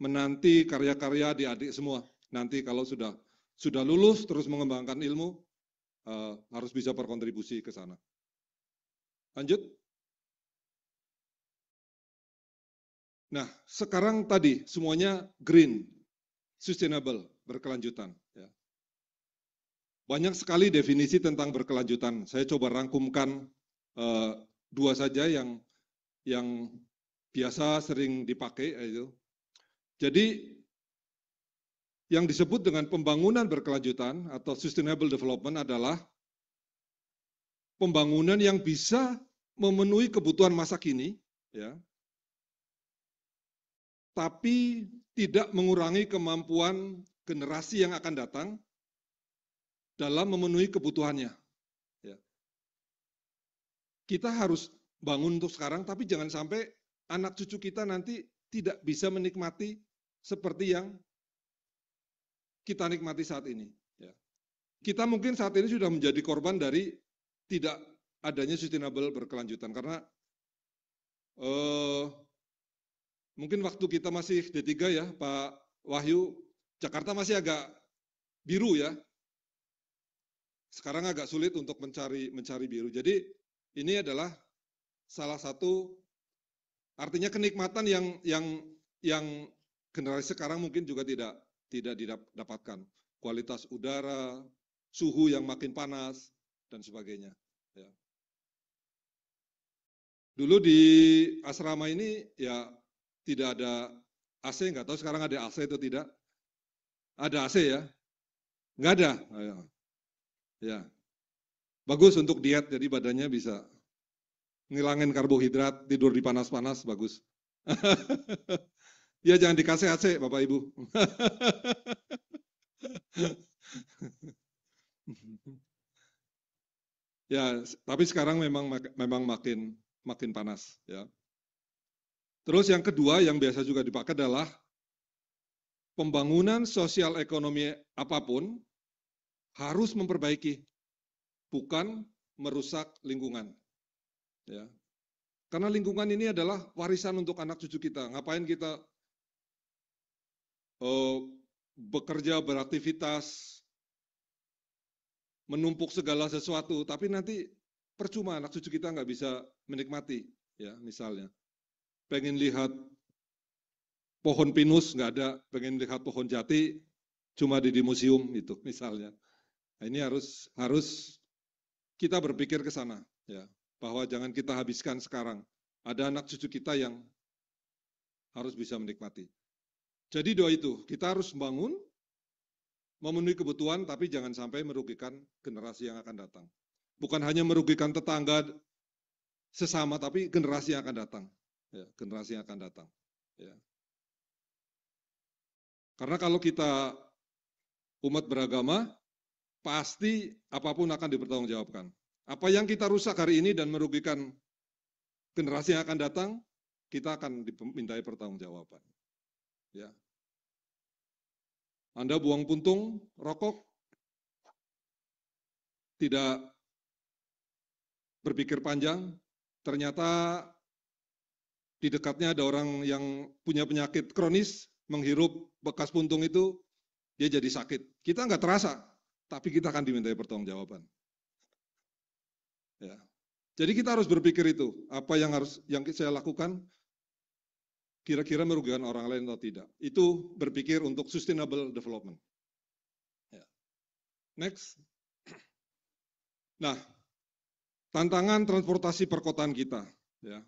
menanti karya-karya adik-adik semua. Nanti kalau sudah lulus terus mengembangkan ilmu, harus bisa berkontribusi ke sana. Lanjut. Nah, sekarang tadi semuanya green, sustainable, berkelanjutan. Ya. Banyak sekali definisi tentang berkelanjutan. Saya coba rangkumkan dua saja yang biasa sering dipakai. Itu. Jadi yang disebut dengan pembangunan berkelanjutan atau sustainable development adalah pembangunan yang bisa memenuhi kebutuhan masa kini, ya, tapi tidak mengurangi kemampuan generasi yang akan datang dalam memenuhi kebutuhannya. Ya. Kita harus bangun untuk sekarang, tapi jangan sampai anak cucu kita nanti tidak bisa menikmati seperti yang kita nikmati saat ini. Ya. Kita mungkin saat ini sudah menjadi korban dari tidak adanya sustainable berkelanjutan, karena mungkin waktu kita masih D3 ya, Pak Wahyu, Jakarta masih agak biru ya. Sekarang agak sulit untuk mencari biru. Jadi ini adalah salah satu, artinya kenikmatan yang generasi sekarang mungkin juga tidak didapatkan. Kualitas udara, suhu yang makin panas, dan sebagainya. Ya. Dulu di asrama ini ya tidak ada AC, nggak tahu sekarang ada AC atau tidak. Ada AC ya? Nggak ada. Ya. Bagus untuk diet, jadi badannya bisa ngilangin karbohidrat, tidur di panas-panas, bagus. Ya jangan dikasih AC, Bapak Ibu. Ya, tapi sekarang memang makin panas. Ya. Terus yang kedua yang biasa juga dipakai adalah pembangunan sosial ekonomi apapun harus memperbaiki, bukan merusak lingkungan. Ya. Karena lingkungan ini adalah warisan untuk anak cucu kita. Ngapain kita bekerja, beraktivitas, menumpuk segala sesuatu, tapi nanti percuma anak cucu kita nggak bisa menikmati. ya misalnya. Pengen lihat pohon pinus nggak ada, pengen lihat pohon jati cuma di museum itu misalnya. Nah, ini harus kita berpikir ke sana, ya, bahwa jangan kita habiskan sekarang. Ada anak cucu kita yang harus bisa menikmati. Jadi doa itu, kita harus bangun, memenuhi kebutuhan, tapi jangan sampai merugikan generasi yang akan datang. Bukan hanya merugikan tetangga sesama, tapi generasi yang akan datang. Ya, generasi yang akan datang. Ya. Karena kalau kita umat beragama, pasti apapun akan dipertanggungjawabkan. Apa yang kita rusak hari ini dan merugikan generasi yang akan datang, kita akan dimintai pertanggungjawaban. Ya. Anda buang puntung rokok, tidak berpikir panjang, ternyata di dekatnya ada orang yang punya penyakit kronis, menghirup bekas puntung itu, dia jadi sakit. Kita nggak terasa, tapi kita akan dimintai pertanggungjawaban. Ya. Jadi kita harus berpikir itu, apa yang saya lakukan, kira-kira merugikan orang lain atau tidak. Itu berpikir untuk sustainable development. Ya. Next. Nah, tantangan transportasi perkotaan kita. Ya.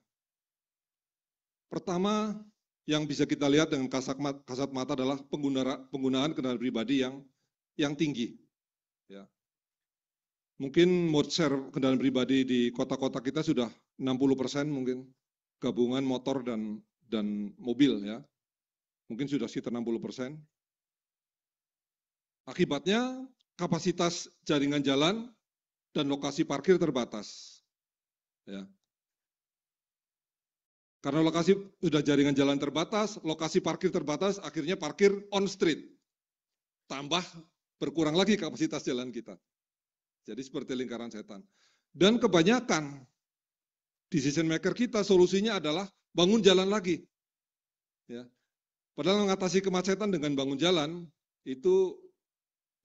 Pertama, yang bisa kita lihat dengan kasat mata adalah penggunaan kendaraan pribadi yang tinggi. Ya. Mungkin mode share kendaraan pribadi di kota-kota kita sudah 60% mungkin gabungan motor dan mobil, ya. Mungkin sudah sekitar 60%. Akibatnya kapasitas jaringan jalan dan lokasi parkir terbatas. Ya. Karena lokasi sudah jaringan jalan terbatas, lokasi parkir terbatas, akhirnya parkir on street. Tambah berkurang lagi kapasitas jalan kita. Jadi seperti lingkaran setan. Dan kebanyakan decision maker kita solusinya adalah bangun jalan lagi. Ya. Padahal mengatasi kemacetan dengan bangun jalan itu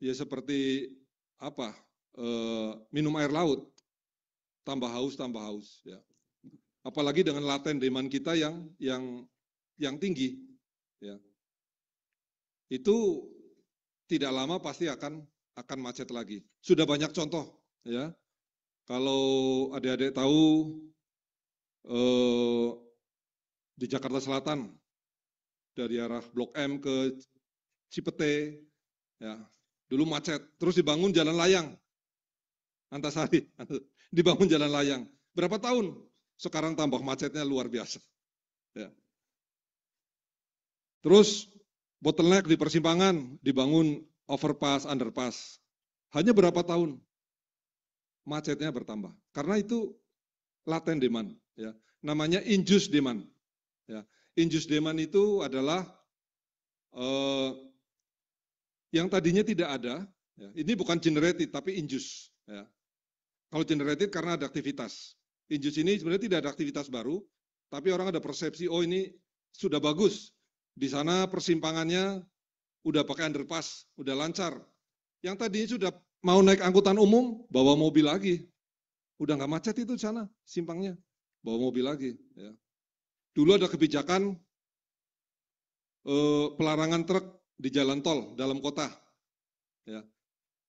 ya seperti apa? Minum air laut, tambah haus. Ya. Apalagi dengan laten demand kita yang tinggi. Ya. Itu tidak lama pasti akan macet lagi. Sudah banyak contoh, ya. Kalau adik-adik tahu di Jakarta Selatan dari arah Blok M ke Cipete, ya, dulu macet, terus dibangun jalan layang, Antasari, dibangun jalan layang. Berapa tahun? Sekarang tambah macetnya luar biasa. Ya. Terus bottleneck di persimpangan, dibangun overpass, underpass. Hanya berapa tahun? Macetnya bertambah. Karena itu latent demand. Ya. Namanya induced demand. Ya. Induced demand itu adalah yang tadinya tidak ada. Ya. Ini bukan generated, tapi induced. Ya. Kalau generated karena ada aktivitas. Induced ini sebenarnya tidak ada aktivitas baru, tapi orang ada persepsi, oh ini sudah bagus. Di sana persimpangannya udah pakai underpass, udah lancar. Yang tadinya sudah mau naik angkutan umum, bawa mobil lagi. Udah nggak macet itu di sana, simpangnya. Bawa mobil lagi. Ya. Dulu ada kebijakan pelarangan truk di jalan tol dalam kota. Ya.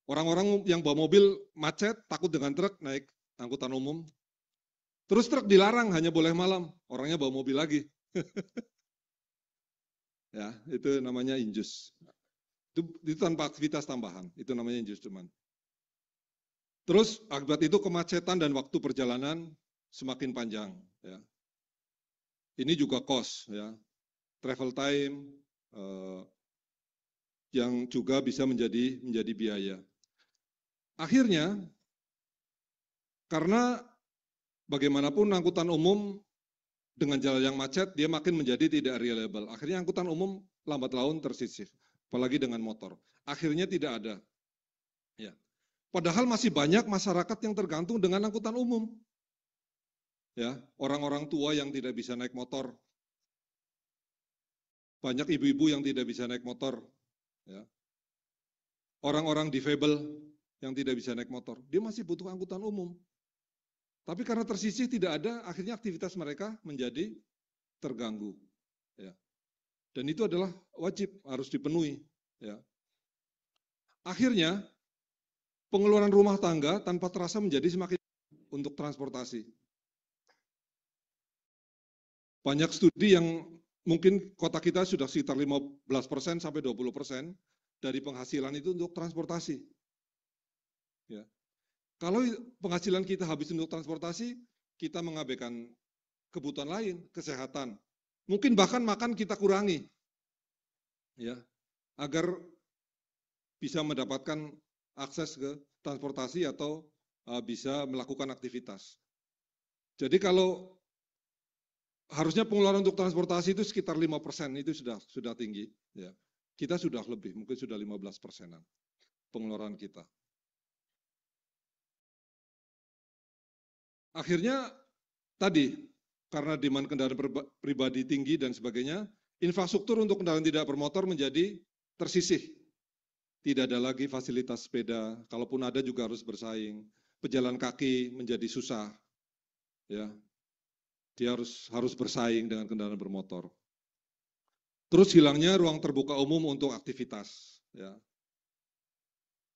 Orang-orang yang bawa mobil macet, takut dengan truk, naik angkutan umum. Terus truk dilarang, hanya boleh malam. Orangnya bawa mobil lagi. Ya, itu namanya induced. Itu tanpa aktivitas tambahan, itu namanya induced demand. Terus akibat itu kemacetan dan waktu perjalanan semakin panjang. Ya. Ini juga cost, ya. Travel time yang juga bisa menjadi biaya. Akhirnya, karena bagaimanapun angkutan umum dengan jalan yang macet, dia makin menjadi tidak reliable. Akhirnya angkutan umum lambat laun tersisih, apalagi dengan motor. Akhirnya tidak ada. Ya. Padahal masih banyak masyarakat yang tergantung dengan angkutan umum. Ya, orang-orang tua yang tidak bisa naik motor. Banyak ibu-ibu yang tidak bisa naik motor. Ya. Orang-orang difabel yang tidak bisa naik motor, dia masih butuh angkutan umum. Tapi karena tersisih tidak ada, akhirnya aktivitas mereka menjadi terganggu. Ya. Dan itu adalah wajib, harus dipenuhi. Ya. Akhirnya pengeluaran rumah tangga tanpa terasa menjadi semakin untuk transportasi. Banyak studi yang mungkin kota kita sudah sekitar 15% sampai 20% dari penghasilan itu untuk transportasi. Ya. Kalau penghasilan kita habis untuk transportasi, kita mengabaikan kebutuhan lain, kesehatan. Mungkin bahkan makan kita kurangi, ya, agar bisa mendapatkan akses ke transportasi atau bisa melakukan aktivitas. Jadi kalau harusnya pengeluaran untuk transportasi itu sekitar 5%, itu sudah tinggi. Ya. Kita sudah lebih, mungkin sudah 15%-an pengeluaran kita. Akhirnya tadi, karena demand kendaraan pribadi tinggi dan sebagainya, infrastruktur untuk kendaraan tidak bermotor menjadi tersisih. Tidak ada lagi fasilitas sepeda, kalaupun ada juga harus bersaing. Pejalan kaki menjadi susah. Ya. Dia harus bersaing dengan kendaraan bermotor. Terus hilangnya ruang terbuka umum untuk aktivitas. Ya.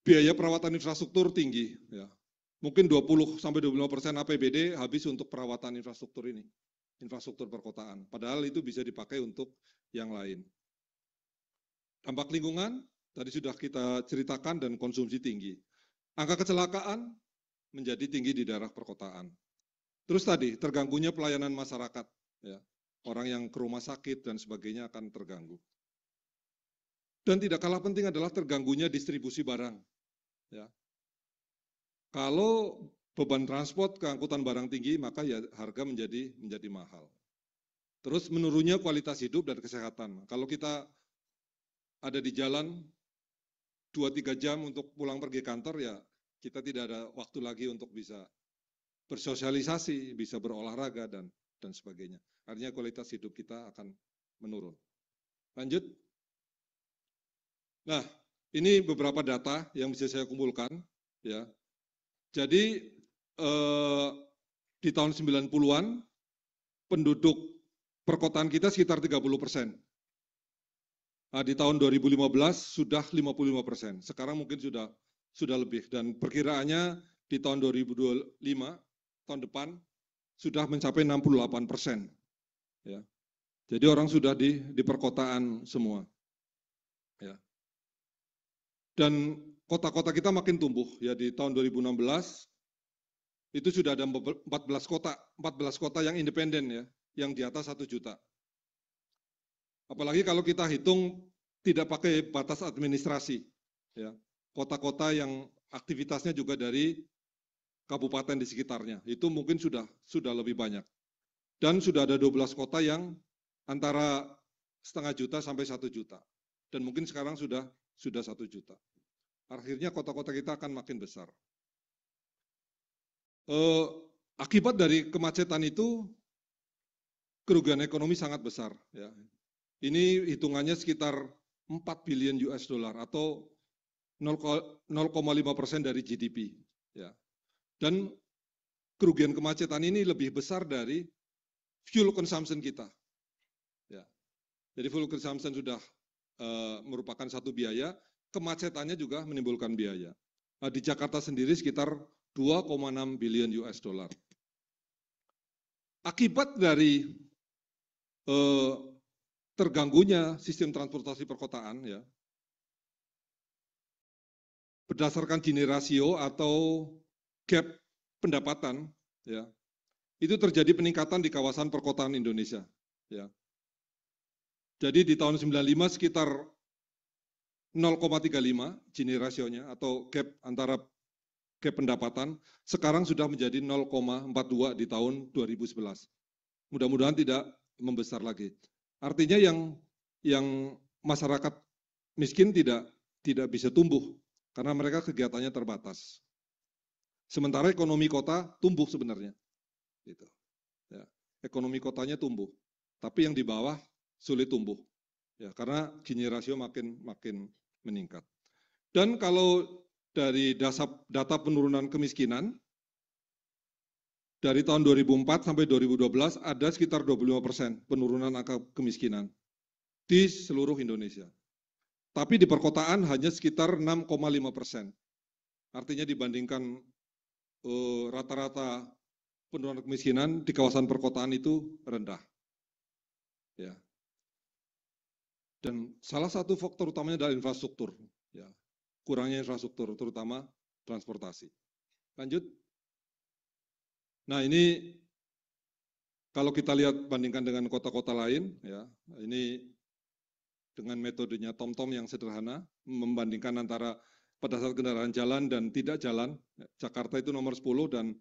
Biaya perawatan infrastruktur tinggi. Ya. Mungkin 20-25% APBD habis untuk perawatan infrastruktur ini, infrastruktur perkotaan. Padahal itu bisa dipakai untuk yang lain. Dampak lingkungan, tadi sudah kita ceritakan, dan konsumsi tinggi. Angka kecelakaan menjadi tinggi di daerah perkotaan. Terus tadi, terganggunya pelayanan masyarakat. Ya. Orang yang ke rumah sakit dan sebagainya akan terganggu. Dan tidak kalah penting adalah terganggunya distribusi barang. Ya. Kalau beban transport ke angkutan barang tinggi, maka ya harga menjadi mahal. Terus menurunnya kualitas hidup dan kesehatan. Kalau kita ada di jalan 2-3 jam untuk pulang pergi kantor, ya kita tidak ada waktu lagi untuk bisa bersosialisasi, bisa berolahraga dan sebagainya. Artinya kualitas hidup kita akan menurun. Lanjut. Nah, ini beberapa data yang bisa saya kumpulkan, ya. Jadi di tahun 90-an penduduk perkotaan kita sekitar 30%. Nah, di tahun 2015 sudah 55%. Sekarang mungkin sudah lebih, dan perkiraannya di tahun 2025 tahun depan sudah mencapai 68%. Ya. Jadi orang sudah di perkotaan semua. Ya. Dan kota-kota kita makin tumbuh, ya. Di tahun 2016 itu sudah ada 14 kota yang independen, ya, yang di atas 1 juta. Apalagi kalau kita hitung tidak pakai batas administrasi, ya. Kota-kota yang aktivitasnya juga dari kabupaten di sekitarnya, itu mungkin sudah lebih banyak. Dan sudah ada 12 kota yang antara setengah juta sampai 1 juta. Dan mungkin sekarang sudah 1 juta. Akhirnya kota-kota kita akan makin besar. Akibat dari kemacetan itu, kerugian ekonomi sangat besar. Ya. Ini hitungannya sekitar 4 billion US dollar atau 0,5% dari GDP. Ya. Dan kerugian kemacetan ini lebih besar dari fuel consumption kita. Ya. Jadi fuel consumption sudah merupakan satu biaya, kemacetannya juga menimbulkan biaya. Nah, di Jakarta sendiri sekitar 2,6 billion US dollar. Akibat dari terganggunya sistem transportasi perkotaan, ya, berdasarkan Gini rasio atau gap pendapatan, ya, itu terjadi peningkatan di kawasan perkotaan Indonesia. Ya. Jadi di tahun 95 sekitar 0,35 Gini rasionya atau gap antara gap pendapatan, sekarang sudah menjadi 0,42 di tahun 2011. Mudah-mudahan tidak membesar lagi. Artinya yang masyarakat miskin tidak bisa tumbuh karena mereka kegiatannya terbatas. Sementara ekonomi kota tumbuh sebenarnya. Gitu. Ya. Ekonomi kotanya tumbuh, tapi yang di bawah sulit tumbuh. Ya, karena Gini rasio makin meningkat. Dan kalau dari data penurunan kemiskinan, dari tahun 2004 sampai 2012 ada sekitar 25% penurunan angka kemiskinan di seluruh Indonesia. Tapi di perkotaan hanya sekitar 6,5%. Artinya dibandingkan rata-rata penurunan kemiskinan di kawasan perkotaan itu rendah. Ya. Dan salah satu faktor utamanya adalah infrastruktur. Ya. Kurangnya infrastruktur, terutama transportasi. Lanjut. Nah ini kalau kita lihat bandingkan dengan kota-kota lain, ya ini dengan metodenya TomTom yang sederhana, membandingkan antara pada saat kendaraan jalan dan tidak jalan. Jakarta itu nomor 10 dan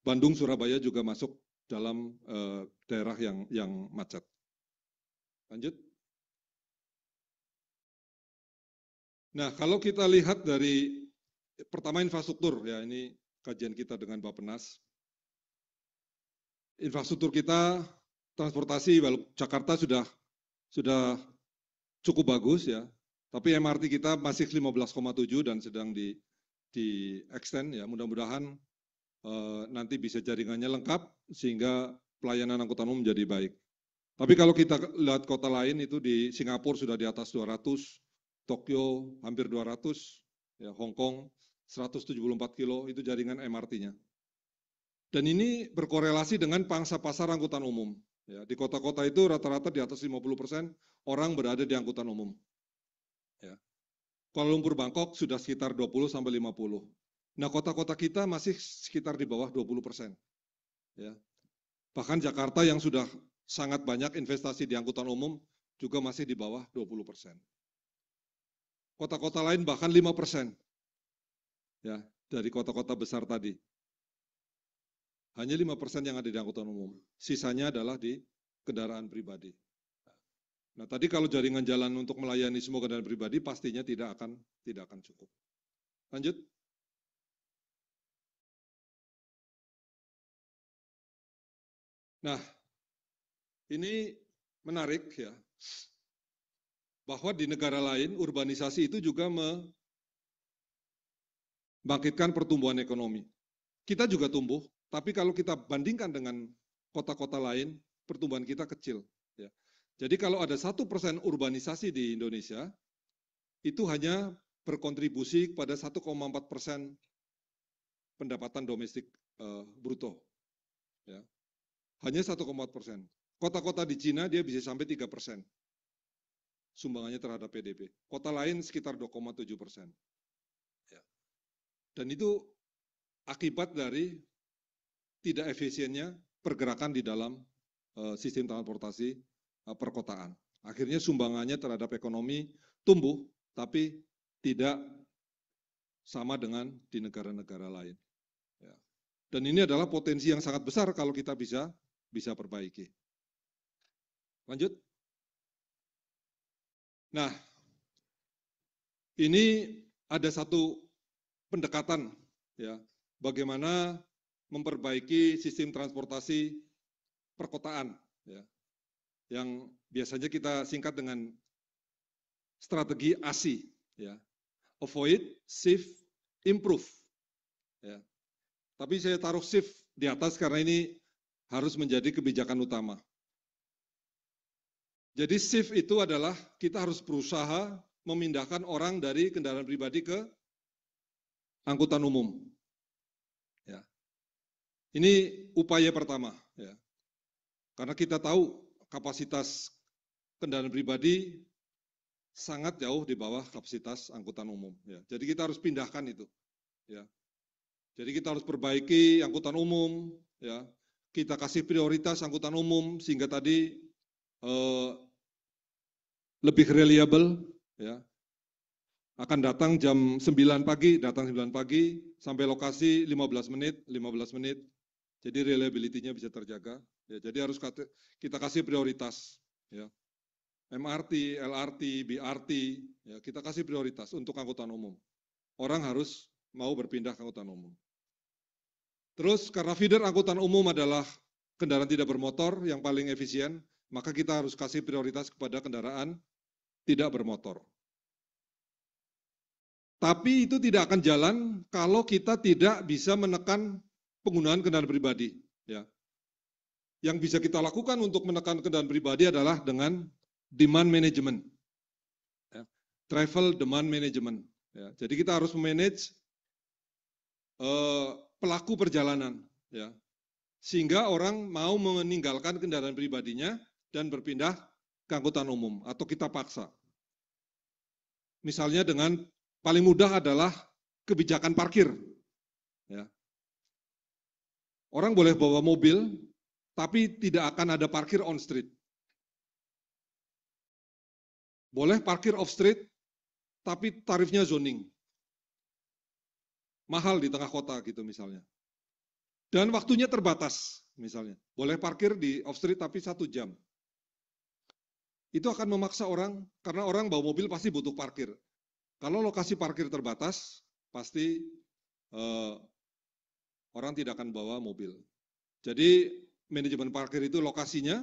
Bandung, Surabaya juga masuk dalam daerah yang macet. Lanjut. Nah kalau kita lihat dari pertama infrastruktur, ya ini kajian kita dengan Bappenas. Infrastruktur kita, transportasi, Jakarta sudah cukup bagus ya, tapi MRT kita masih 15,7 dan sedang di extend ya, mudah-mudahan nanti bisa jaringannya lengkap sehingga pelayanan angkutan umum menjadi baik. Tapi kalau kita lihat kota lain itu di Singapura sudah di atas 200, Tokyo hampir 200, ya Hong Kong 174 kilo itu jaringan MRT-nya. Dan ini berkorelasi dengan pangsa pasar angkutan umum. Ya, di kota-kota itu rata-rata di atas 50% orang berada di angkutan umum. Ya. Kuala Lumpur, Bangkok sudah sekitar 20-50. Nah kota-kota kita masih sekitar di bawah 20%. Ya. Bahkan Jakarta yang sudah sangat banyak investasi di angkutan umum juga masih di bawah 20%. Kota-kota lain bahkan 5%. Ya, dari kota-kota besar tadi. Hanya 5% yang ada di angkutan umum. Sisanya adalah di kendaraan pribadi. Nah, tadi kalau jaringan jalan untuk melayani semua kendaraan pribadi pastinya tidak akan cukup. Lanjut. Nah, ini menarik ya. Bahwa di negara lain urbanisasi itu juga membangkitkan pertumbuhan ekonomi. Kita juga tumbuh, tapi kalau kita bandingkan dengan kota-kota lain, pertumbuhan kita kecil. Ya. Jadi kalau ada 1% urbanisasi di Indonesia, itu hanya berkontribusi kepada 1,4% pendapatan domestik bruto. Ya. Hanya 1,4%. Kota-kota di Cina dia bisa sampai 3% sumbangannya terhadap PDB. Kota lain sekitar 2,7%. Ya. Dan itu akibat dari tidak efisiennya pergerakan di dalam sistem transportasi perkotaan. Akhirnya sumbangannya terhadap ekonomi tumbuh, tapi tidak sama dengan di negara-negara lain. Ya. Dan ini adalah potensi yang sangat besar kalau kita bisa perbaiki. Lanjut. Nah, ini ada satu pendekatan ya, bagaimana memperbaiki sistem transportasi perkotaan ya, yang biasanya kita singkat dengan strategi ASI ya, avoid, save, improve ya. Tapi saya taruh shift di atas karena ini harus menjadi kebijakan utama. Jadi shift itu adalah kita harus berusaha memindahkan orang dari kendaraan pribadi ke angkutan umum. Ya. Ini upaya pertama. Ya. Karena kita tahu kapasitas kendaraan pribadi sangat jauh di bawah kapasitas angkutan umum. Ya. Jadi kita harus pindahkan itu. Ya. Jadi kita harus perbaiki angkutan umum. Ya. Kita kasih prioritas angkutan umum sehingga tadi lebih reliable, ya. Akan datang jam 9 pagi, datang 9 pagi, sampai lokasi 15 menit. Jadi reliability-nya bisa terjaga. Ya, jadi harus kita kasih prioritas. Ya. MRT, LRT, BRT, ya, kita kasih prioritas untuk angkutan umum. Orang harus mau berpindah ke angkutan umum. Terus karena feeder angkutan umum adalah kendaraan tidak bermotor yang paling efisien, maka kita harus kasih prioritas kepada kendaraan tidak bermotor. Tapi itu tidak akan jalan kalau kita tidak bisa menekan penggunaan kendaraan pribadi. Ya. Yang bisa kita lakukan untuk menekan kendaraan pribadi adalah dengan demand management, ya. Travel demand management. Ya. Jadi kita harus memanage pelaku perjalanan, ya. Sehingga orang mau meninggalkan kendaraan pribadinya dan berpindah ke angkutan umum atau kita paksa. Misalnya dengan paling mudah adalah kebijakan parkir. Ya. Orang boleh bawa mobil, tapi tidak akan ada parkir on street. Boleh parkir off street, tapi tarifnya zoning. Mahal di tengah kota gitu misalnya. Dan waktunya terbatas misalnya. Boleh parkir di off street tapi 1 jam. Itu akan memaksa orang, karena orang bawa mobil pasti butuh parkir. Kalau lokasi parkir terbatas, pasti orang tidak akan bawa mobil. Jadi manajemen parkir itu lokasinya,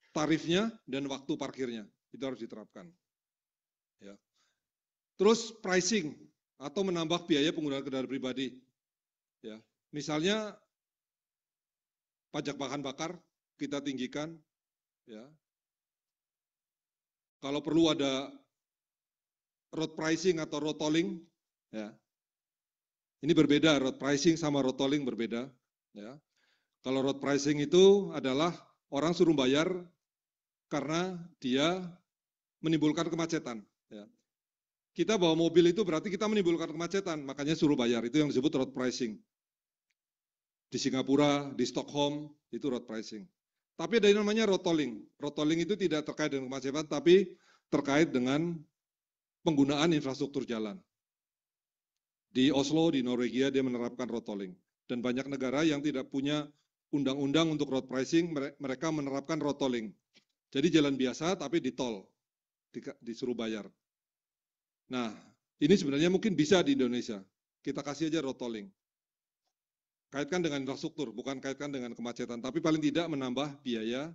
tarifnya, dan waktu parkirnya. Itu harus diterapkan. Ya. Terus pricing atau menambah biaya penggunaan kendaraan pribadi. Ya. Misalnya pajak bahan bakar kita tinggikan. Ya. Kalau perlu ada road pricing atau road tolling. Ya. Ini berbeda, road pricing sama road tolling berbeda. Ya. Kalau road pricing itu adalah orang suruh bayar karena dia menimbulkan kemacetan. Ya. Kita bawa mobil itu berarti kita menimbulkan kemacetan, makanya suruh bayar. Itu yang disebut road pricing. Di Singapura, di Stockholm, itu road pricing. Tapi ada yang namanya road tolling. Road tolling itu tidak terkait dengan kemacetan, tapi terkait dengan penggunaan infrastruktur jalan. Di Oslo, di Norwegia, dia menerapkan road tolling. Dan banyak negara yang tidak punya undang-undang untuk road pricing, mereka menerapkan road tolling. Jadi jalan biasa tapi di tol, disuruh bayar. Nah, ini sebenarnya mungkin bisa di Indonesia. Kita kasih aja road tolling. Kaitkan dengan infrastruktur, bukan kaitkan dengan kemacetan, tapi paling tidak menambah biaya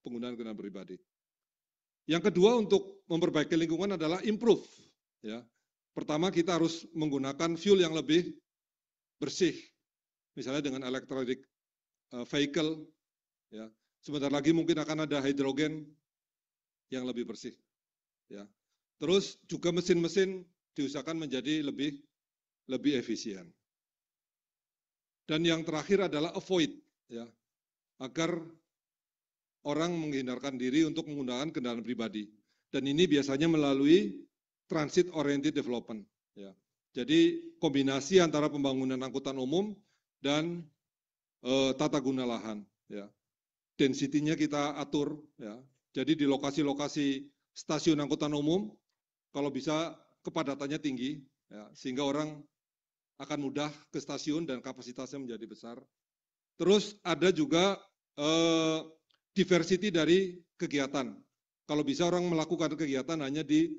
penggunaan kendaraan pribadi. Yang kedua untuk memperbaiki lingkungan adalah improve. Ya. Pertama kita harus menggunakan fuel yang lebih bersih, misalnya dengan electric vehicle. Ya. Sebentar lagi mungkin akan ada hidrogen yang lebih bersih. Ya. Terus juga mesin-mesin diusahakan menjadi lebih efisien. Dan yang terakhir adalah avoid, ya, agar orang menghindarkan diri untuk menggunakan kendaraan pribadi. Dan ini biasanya melalui transit oriented development. Ya. Jadi kombinasi antara pembangunan angkutan umum dan tata guna lahan. Ya. Density-nya kita atur. Ya. Jadi di lokasi-lokasi stasiun angkutan umum, kalau bisa kepadatannya tinggi, ya, sehingga orang akan mudah ke stasiun dan kapasitasnya menjadi besar. Terus ada juga diversity dari kegiatan. Kalau bisa orang melakukan kegiatan hanya di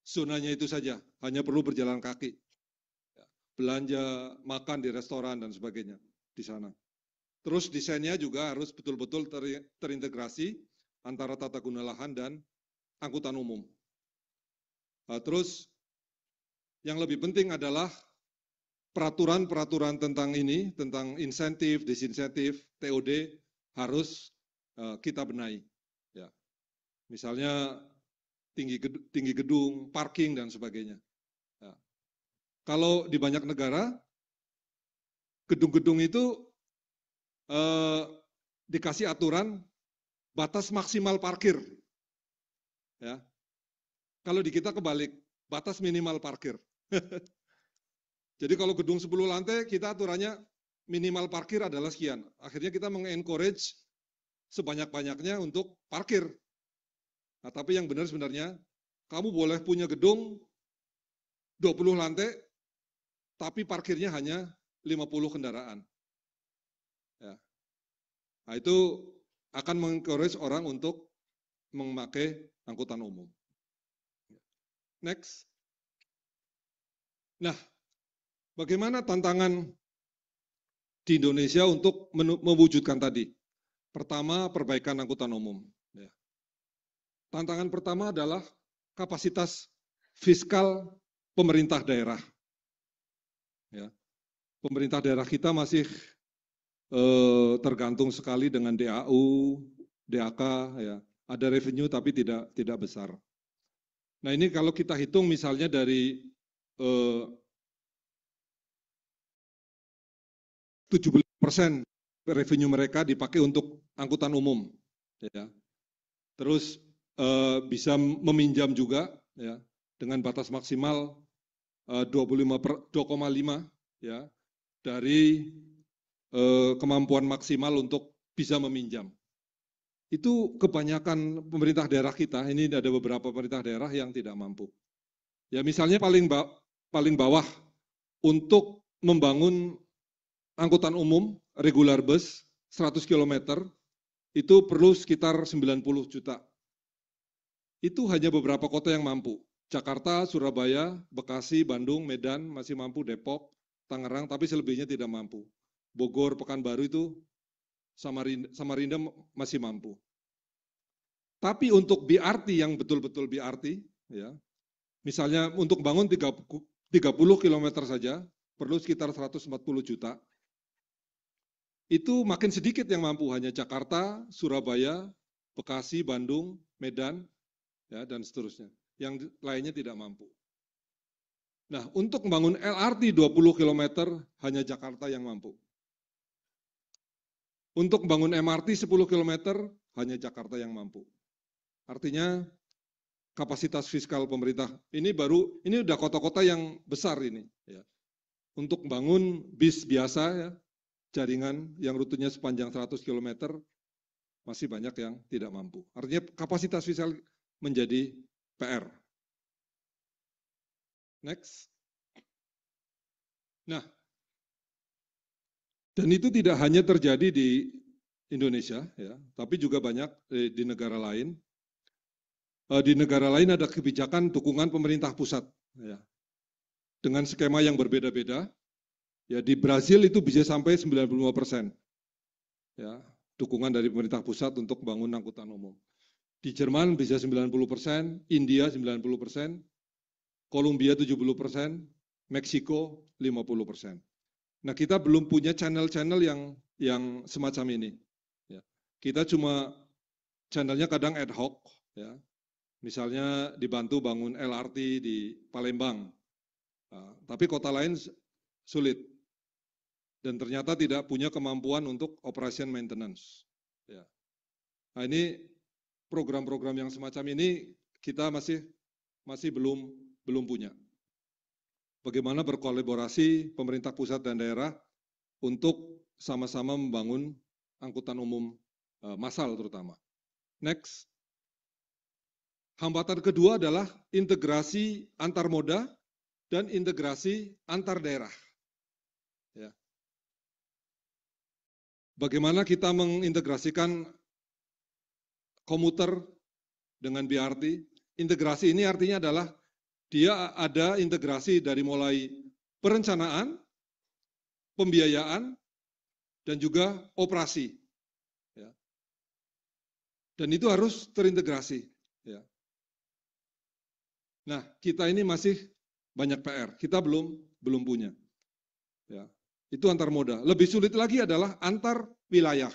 zonanya itu saja, hanya perlu berjalan kaki. Belanja, makan di restoran dan sebagainya di sana. Terus desainnya juga harus betul-betul terintegrasi antara tata guna lahan dan angkutan umum. Terus yang lebih penting adalah peraturan-peraturan tentang ini, tentang insentif, disinsentif, TOD harus kita benahi. Ya. Misalnya tinggi gedung, parking dan sebagainya. Ya. Kalau di banyak negara, gedung-gedung itu dikasih aturan batas maksimal parkir. Ya. Kalau di kita kebalik, batas minimal parkir. Jadi kalau gedung 10 lantai, kita aturannya minimal parkir adalah sekian. Akhirnya kita mengencourage sebanyak-banyaknya untuk parkir. Nah, tapi yang benar sebenarnya, kamu boleh punya gedung 20 lantai, tapi parkirnya hanya 50 kendaraan. Ya. Nah, itu akan mengencourage orang untuk memakai angkutan umum. Next. Nah, bagaimana tantangan di Indonesia untuk mewujudkan tadi? Pertama, perbaikan angkutan umum. Ya. Tantangan pertama adalah kapasitas fiskal pemerintah daerah. Ya. pemerintah daerah kita masih tergantung sekali dengan DAU, DAK, ya. Ada revenue tapi tidak besar. Nah ini kalau kita hitung misalnya dari 70% revenue mereka dipakai untuk angkutan umum, ya. Terus bisa meminjam juga, ya, dengan batas maksimal 2,5 ya dari kemampuan maksimal untuk bisa meminjam. Itu kebanyakan pemerintah daerah kita, ini ada beberapa pemerintah daerah yang tidak mampu. Ya misalnya paling bawah untuk membangun angkutan umum regular bus 100 km itu perlu sekitar 90 juta. Itu hanya beberapa kota yang mampu. Jakarta, Surabaya, Bekasi, Bandung, Medan masih mampu, Depok, Tangerang, tapi selebihnya tidak mampu. Bogor, Pekanbaru itu Samarinda masih mampu. Tapi untuk BRT yang betul-betul BRT, ya, misalnya untuk bangun 30 km saja, perlu sekitar 140 juta. Itu makin sedikit yang mampu, hanya Jakarta, Surabaya, Bekasi, Bandung, Medan, ya, dan seterusnya. Yang lainnya tidak mampu. Nah, untuk membangun LRT 20 km, hanya Jakarta yang mampu. Untuk membangun MRT 10 km, hanya Jakarta yang mampu. Artinya kapasitas fiskal pemerintah ini udah kota-kota yang besar ini. Ya. Untuk membangun bis biasa, ya, jaringan yang rutenya sepanjang 100 km, masih banyak yang tidak mampu. Artinya kapasitas fiskal menjadi PR. Next. Nah, dan itu tidak hanya terjadi di Indonesia, ya, tapi juga banyak di negara lain. Di negara lain ada kebijakan dukungan pemerintah pusat, ya, dengan skema yang berbeda-beda. Ya, di Brazil itu bisa sampai 95%, ya, dukungan dari pemerintah pusat untuk membangun angkutan umum. Di Jerman bisa 90%, India 90%, Kolombia 70%, Meksiko 50%. Nah, kita belum punya channel-channel yang semacam ini. Ya. Kita cuma channelnya kadang ad hoc, ya. Misalnya dibantu bangun LRT di Palembang, nah, tapi kota lain sulit dan ternyata tidak punya kemampuan untuk operation maintenance. Ya. Nah, ini program-program yang semacam ini kita masih belum punya. Bagaimana berkolaborasi pemerintah pusat dan daerah untuk sama-sama membangun angkutan umum massal terutama. Next. Hambatan kedua adalah integrasi antar moda dan integrasi antar daerah. Ya. Bagaimana kita mengintegrasikan komuter dengan BRT? Integrasi ini artinya adalah dia ada integrasi dari mulai perencanaan, pembiayaan, dan juga operasi. Ya. Dan itu harus terintegrasi. Ya. Nah, kita ini masih banyak PR. Kita belum punya. Ya. Itu antar moda. Lebih sulit lagi adalah antar wilayah,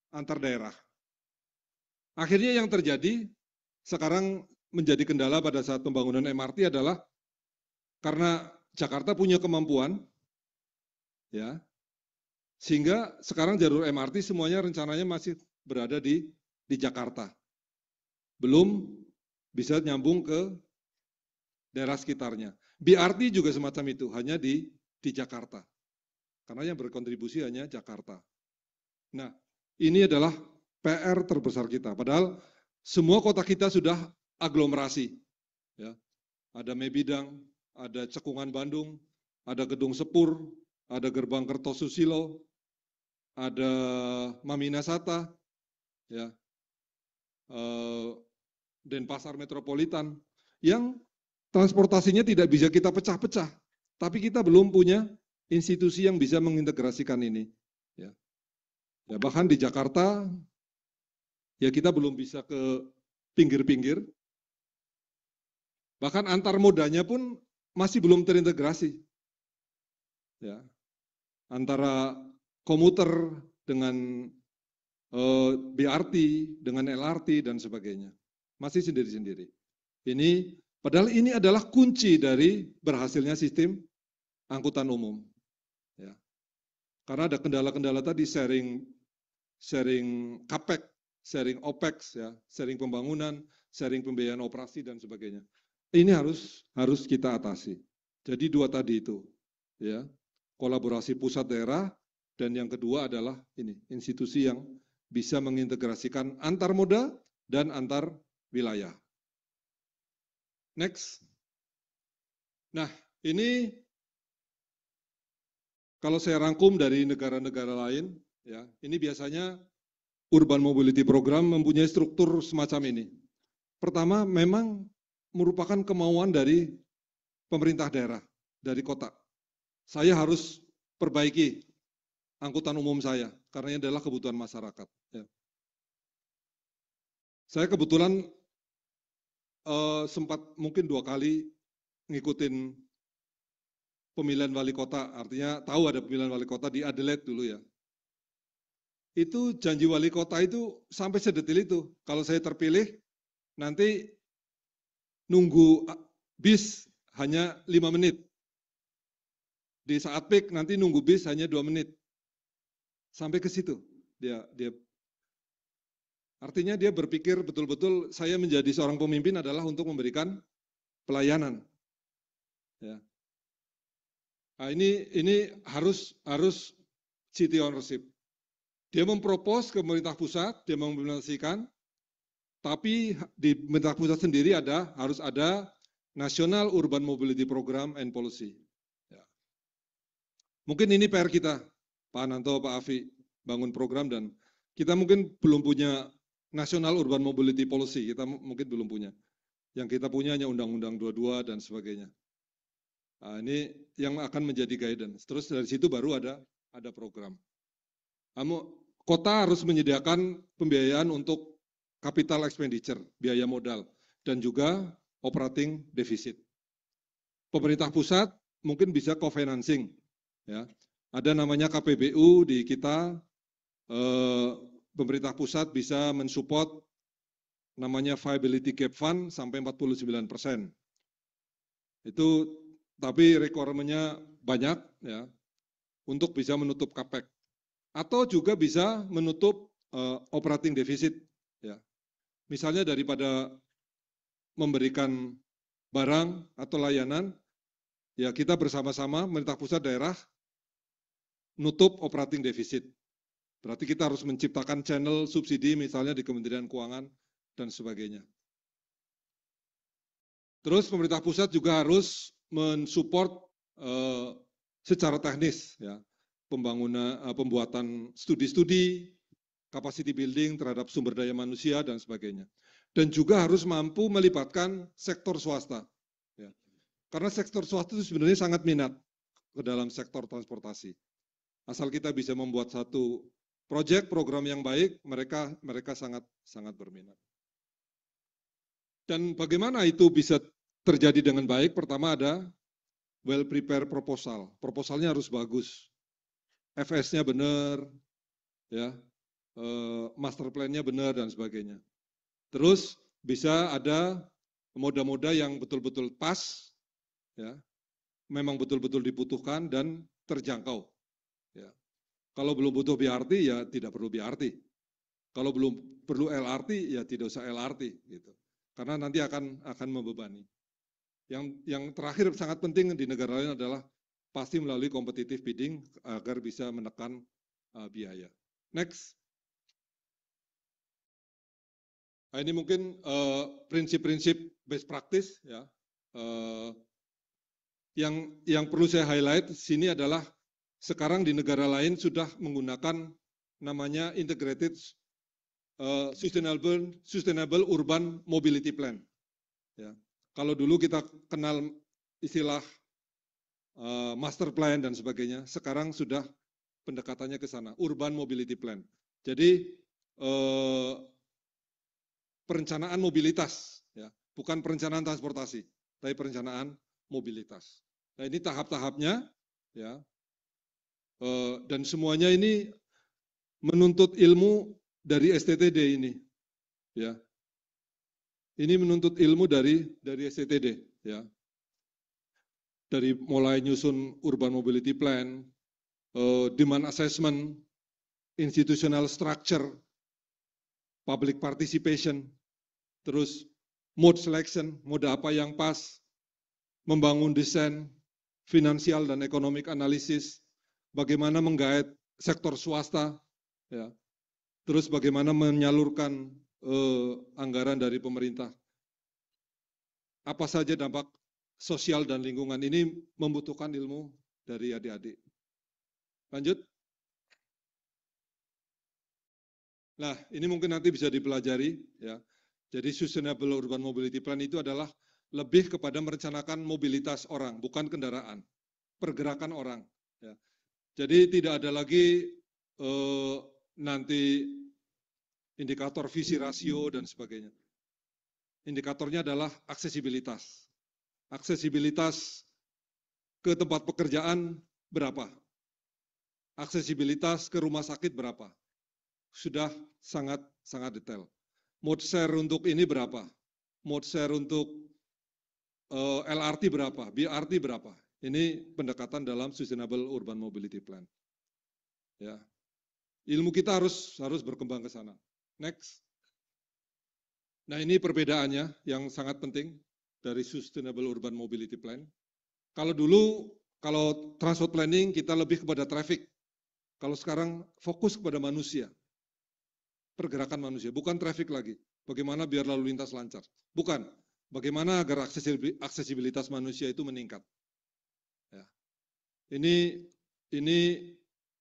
antar daerah. Akhirnya yang terjadi sekarang menjadi kendala pada saat pembangunan MRT adalah karena Jakarta punya kemampuan, ya, sehingga sekarang jalur MRT semuanya rencananya masih berada di Jakarta. Belum bisa nyambung ke daerah sekitarnya. BRT juga semacam itu, hanya di Jakarta. Karena yang berkontribusi hanya Jakarta. Nah, ini adalah PR terbesar kita. Padahal semua kota kita sudah aglomerasi. Ya. Ada Mebidang, ada Cekungan Bandung, ada Gedung Sepur, ada Gerbang Kertosusilo, ada Maminasata, ya, Denpasar Metropolitan, yang transportasinya tidak bisa kita pecah-pecah, tapi kita belum punya institusi yang bisa mengintegrasikan ini. Ya. Ya, bahkan di Jakarta, ya kita belum bisa ke pinggir-pinggir. Bahkan antar modanya pun masih belum terintegrasi. Ya. antara komuter dengan BRT, dengan LRT dan sebagainya. Masih sendiri-sendiri. Padahal ini adalah kunci dari berhasilnya sistem angkutan umum. Ya. Karena ada kendala-kendala tadi, sharing CAPEX, sharing OPEX, ya, sharing pembangunan, sharing pembiayaan operasi dan sebagainya. Ini harus kita atasi. Jadi dua tadi itu, ya, kolaborasi pusat daerah, dan yang kedua adalah ini institusi yang bisa mengintegrasikan antar moda dan antar wilayah. Next. Nah, ini kalau saya rangkum dari negara-negara lain, ya, ini biasanya Urban Mobility Program mempunyai struktur semacam ini. Pertama, memang merupakan kemauan dari pemerintah daerah, dari kota. Saya harus perbaiki angkutan umum saya, karena ini adalah kebutuhan masyarakat. Ya. Saya kebetulan sempat mungkin 2 kali ngikutin pemilihan wali kota, artinya tahu ada pemilihan wali kota di Adelaide dulu ya. Itu janji wali kota itu sampai sedetil itu. Kalau saya terpilih, nanti nunggu bis hanya 5 menit. Di saat peak nanti nunggu bis hanya 2 menit. Sampai ke situ. Artinya dia berpikir betul-betul saya menjadi seorang pemimpin adalah untuk memberikan pelayanan. Ya. Nah, ini harus city ownership. Dia mempropos ke pemerintah pusat, dia mengimplementasikan, tapi di pemerintah pusat sendiri harus ada National Urban Mobility Program and Policy. Ya. Mungkin ini PR kita, Pak Ananto, Pak Afi, bangun program dan kita mungkin belum punya National Urban Mobility Policy, kita mungkin belum punya. Yang kita punya hanya Undang-Undang 22 dan sebagainya. Nah, ini yang akan menjadi guidance. Terus dari situ baru ada program. Kota harus menyediakan pembiayaan untuk capital expenditure, biaya modal, dan juga operating deficit. Pemerintah pusat mungkin bisa co-financing. Ya. Ada namanya KPBU di kita, pemerintah pusat bisa mensupport namanya Viability Gap Fund sampai 49%. Itu tapi requirement-nya banyak ya untuk bisa menutup CAPEX atau juga bisa menutup operating deficit ya. Misalnya daripada memberikan barang atau layanan ya kita bersama-sama pemerintah pusat daerah nutup operating deficit. Berarti kita harus menciptakan channel subsidi misalnya di Kementerian Keuangan dan sebagainya. Terus pemerintah pusat juga harus mensupport secara teknis ya, pembuatan studi-studi, capacity building terhadap sumber daya manusia dan sebagainya. Dan juga harus mampu melibatkan sektor swasta. Ya. Karena sektor swasta itu sebenarnya sangat minat ke dalam sektor transportasi. Asal kita bisa membuat satu program yang baik, mereka sangat berminat. Dan bagaimana itu bisa terjadi dengan baik? Pertama ada well prepared proposal. Proposalnya harus bagus. FS-nya benar, ya, master plan-nya benar dan sebagainya. Terus bisa ada moda-moda yang betul-betul pas, ya, memang betul-betul dibutuhkan dan terjangkau. Ya. Kalau belum butuh BRT ya tidak perlu BRT. Kalau belum perlu LRT ya tidak usah LRT gitu. Karena nanti akan membebani. Yang terakhir sangat penting di negara lain adalah pasti melalui competitive bidding agar bisa menekan biaya. Next. Nah, ini mungkin prinsip-prinsip best practice ya. Yang perlu saya highlight di sini adalah sekarang di negara lain sudah menggunakan namanya integrated sustainable urban mobility plan. Ya. Kalau dulu kita kenal istilah master plan dan sebagainya, sekarang sudah pendekatannya ke sana, urban mobility plan. Jadi perencanaan mobilitas, ya, bukan perencanaan transportasi, tapi perencanaan mobilitas. Nah ini tahap-tahapnya, ya. Dan semuanya ini menuntut ilmu dari STTD ini, ya. Ini menuntut ilmu dari STTD, ya. Dari mulai nyusun urban mobility plan, demand assessment, institutional structure, public participation, terus mode selection, mode apa yang pas, membangun desain, finansial dan economic analysis, bagaimana menggait sektor swasta, ya. Terus bagaimana menyalurkan anggaran dari pemerintah. Apa saja dampak sosial dan lingkungan ini membutuhkan ilmu dari adik-adik. Lanjut. Nah, ini mungkin nanti bisa dipelajari, ya. Jadi Sustainable Urban Mobility Plan itu adalah lebih kepada merencanakan mobilitas orang, bukan kendaraan, pergerakan orang. Ya. Jadi tidak ada lagi nanti indikator visi rasio dan sebagainya. Indikatornya adalah aksesibilitas. Aksesibilitas ke tempat pekerjaan berapa? Aksesibilitas ke rumah sakit berapa? Sudah sangat detail. Mode share untuk ini berapa? Mode share untuk LRT berapa? BRT berapa? Ini pendekatan dalam Sustainable Urban Mobility Plan. Ya. Ilmu kita harus berkembang ke sana. Next. Nah, ini perbedaannya yang sangat penting dari Sustainable Urban Mobility Plan. Kalau dulu, kalau transport planning kita lebih kepada traffic. Kalau sekarang fokus kepada manusia. Pergerakan manusia, bukan traffic lagi. Bagaimana biar lalu lintas lancar. Bukan, bagaimana agar aksesibilitas manusia itu meningkat. Ya. Ini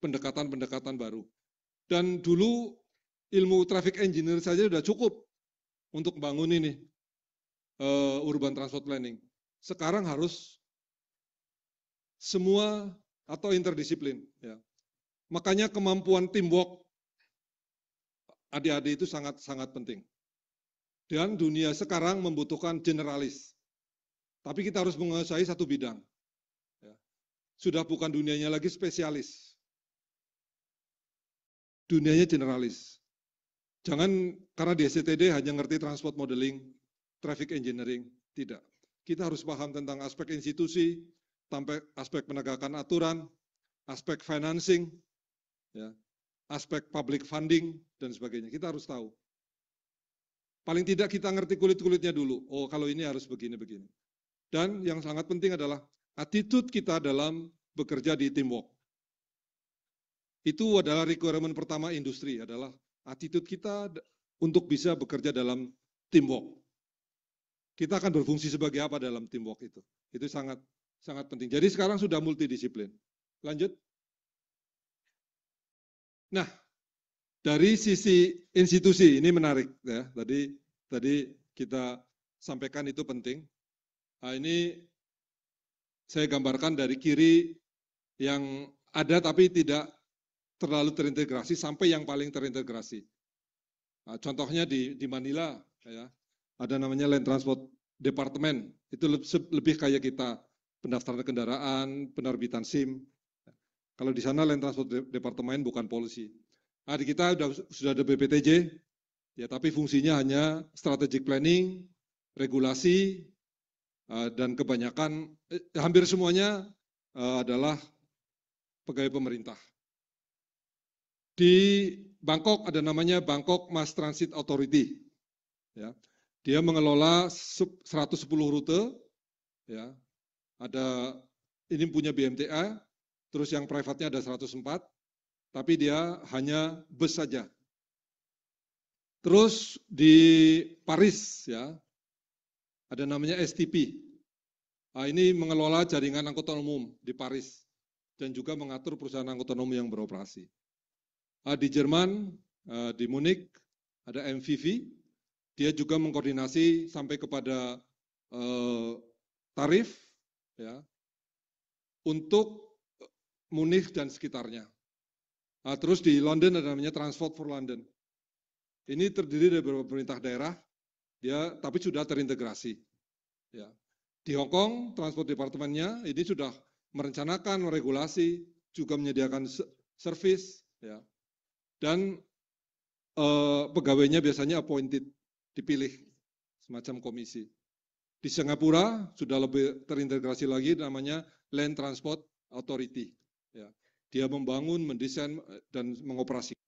pendekatan-pendekatan baru. Dan dulu ilmu traffic engineer saja sudah cukup untuk bangun ini urban transport planning. Sekarang harus semua atau interdisiplin. Ya. Makanya kemampuan teamwork adik-adik itu sangat penting. Dan dunia sekarang membutuhkan generalis. Tapi kita harus menguasai satu bidang. Ya. Sudah bukan dunianya lagi spesialis. Dunianya generalis. Jangan karena di SCTD hanya ngerti transport modeling, traffic engineering. Tidak. Kita harus paham tentang aspek institusi, sampai aspek penegakan aturan, aspek financing, ya, aspek public funding, dan sebagainya. Kita harus tahu. Paling tidak kita ngerti kulit-kulitnya dulu. Oh, kalau ini harus begini-begini. Dan yang sangat penting adalah attitude kita dalam bekerja di teamwork. Itu adalah requirement pertama industri, adalah attitude kita untuk bisa bekerja dalam teamwork. Kita akan berfungsi sebagai apa dalam teamwork itu. Itu sangat penting. Jadi sekarang sudah multidisiplin. Lanjut. Nah, dari sisi institusi ini menarik ya. Tadi kita sampaikan itu penting. Nah, ini saya gambarkan dari kiri yang ada tapi tidak terlalu terintegrasi sampai yang paling terintegrasi. Nah, contohnya di Manila ya, ada namanya Land Transport Department. Itu lebih kayak kita pendaftaran kendaraan, penerbitan SIM. Kalau di sana Land Transport Department bukan polisi. Nah, di kita sudah ada BPTJ, ya, tapi fungsinya hanya strategic planning, regulasi, dan kebanyakan, hampir semuanya adalah pegawai pemerintah. Di Bangkok ada namanya Bangkok Mass Transit Authority. Ya. Dia mengelola 110 rute, ya. Ada, ini punya BMTA, terus yang private-nya ada 104, tapi dia hanya bus saja. Terus di Paris ya, ada namanya STP. Nah, ini mengelola jaringan angkutan umum di Paris dan juga mengatur perusahaan angkutan umum yang beroperasi. Di Jerman, di Munich ada MVV, dia juga mengkoordinasi sampai kepada tarif ya, untuk Munich dan sekitarnya. Nah, terus di London ada namanya Transport for London. Ini terdiri dari beberapa pemerintah daerah, dia tapi sudah terintegrasi. Ya. Di Hong Kong, Transport Department-nya ini sudah merencanakan regulasi, juga menyediakan service, ya. Dan pegawainya biasanya appointed, dipilih semacam komisi. Di Singapura sudah lebih terintegrasi lagi, namanya Land Transport Authority. Ya. Dia membangun, mendesain, dan mengoperasikan.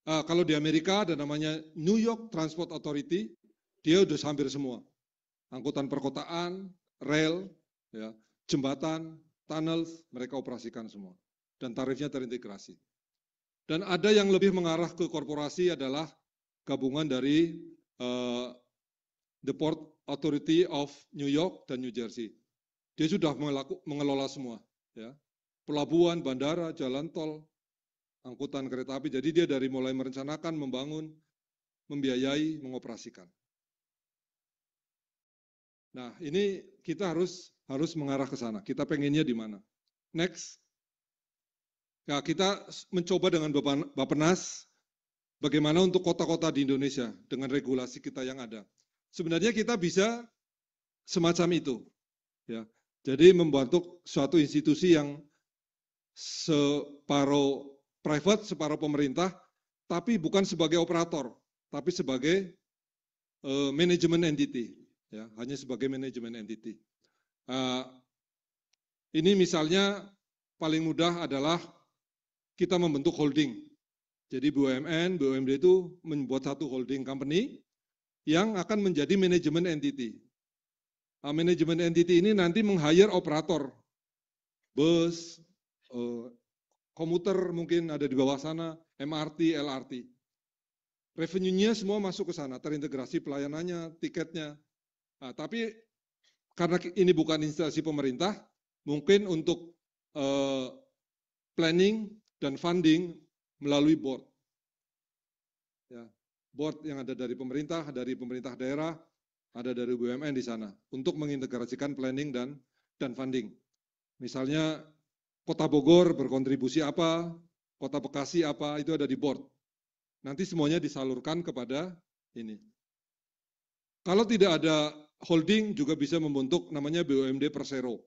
Kalau di Amerika ada namanya New York Transport Authority, dia udah hampir semua. Angkutan perkotaan, rel, ya, jembatan, tunnel, mereka operasikan semua. Dan tarifnya terintegrasi. Dan ada yang lebih mengarah ke korporasi adalah gabungan dari The Port Authority of New York dan New Jersey. Dia sudah mengelola semua. Ya. Pelabuhan, bandara, jalan tol, angkutan kereta api. Jadi dia dari mulai merencanakan, membangun, membiayai, mengoperasikan. Nah, ini kita harus mengarah ke sana. Kita pengennya di mana? Next. Ya, kita mencoba dengan Bappenas bagaimana untuk kota-kota di Indonesia dengan regulasi kita yang ada. Sebenarnya kita bisa semacam itu. Ya. Jadi membentuk suatu institusi yang separuh private, separuh pemerintah, tapi bukan sebagai operator, tapi sebagai manajemen entity, ya, hanya sebagai manajemen entity. Ini misalnya paling mudah adalah kita membentuk holding. Jadi BUMN, BUMD itu membuat satu holding company yang akan menjadi manajemen entity. Manajemen entity ini nanti meng-hire operator, bus, komuter mungkin ada di bawah sana, MRT, LRT. Revenue-nya semua masuk ke sana, terintegrasi pelayanannya, tiketnya. Nah, tapi karena ini bukan instansi pemerintah, mungkin untuk planning dan funding melalui board. Ya, board yang ada dari pemerintah daerah, ada dari BUMN di sana, untuk mengintegrasikan planning dan funding. Misalnya Kota Bogor berkontribusi apa, Kota Bekasi apa, itu ada di board. Nanti semuanya disalurkan kepada ini. Kalau tidak ada holding, juga bisa membentuk namanya BUMD Persero.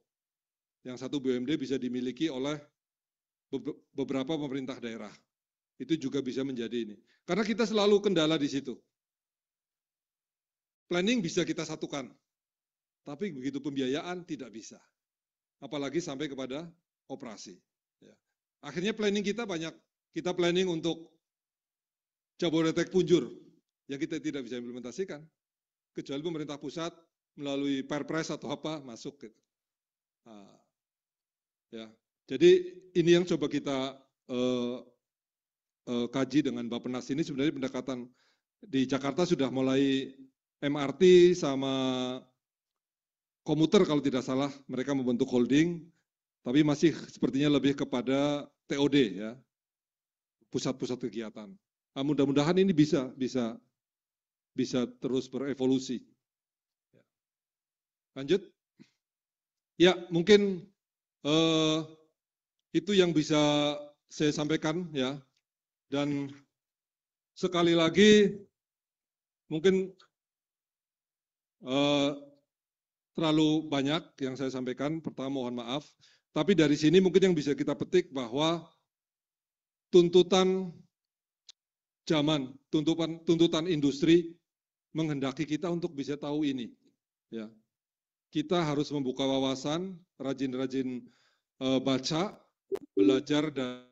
Yang satu BUMD bisa dimiliki oleh beberapa pemerintah daerah. Itu juga bisa menjadi ini. Karena kita selalu kendala di situ. Planning bisa kita satukan, tapi begitu pembiayaan tidak bisa. Apalagi sampai kepada operasi. Ya. Akhirnya planning kita banyak. Kita planning untuk Jabodetabek Punjur, yang kita tidak bisa implementasikan. Kecuali pemerintah pusat melalui Perpres atau apa masuk. Gitu. Nah, ya. Jadi ini yang coba kita kaji dengan Bappenas ini. Sebenarnya pendekatan di Jakarta sudah mulai MRT sama komuter kalau tidak salah, mereka membentuk holding, tapi masih sepertinya lebih kepada TOD, ya, pusat-pusat kegiatan. Nah, mudah-mudahan ini bisa terus berevolusi. Lanjut. Ya, mungkin itu yang bisa saya sampaikan, ya. Dan sekali lagi mungkin terlalu banyak yang saya sampaikan. Pertama, mohon maaf. Tapi dari sini mungkin yang bisa kita petik bahwa tuntutan zaman, tuntutan industri menghendaki kita untuk bisa tahu ini. Ya. Kita harus membuka wawasan, rajin-rajin baca, belajar, dan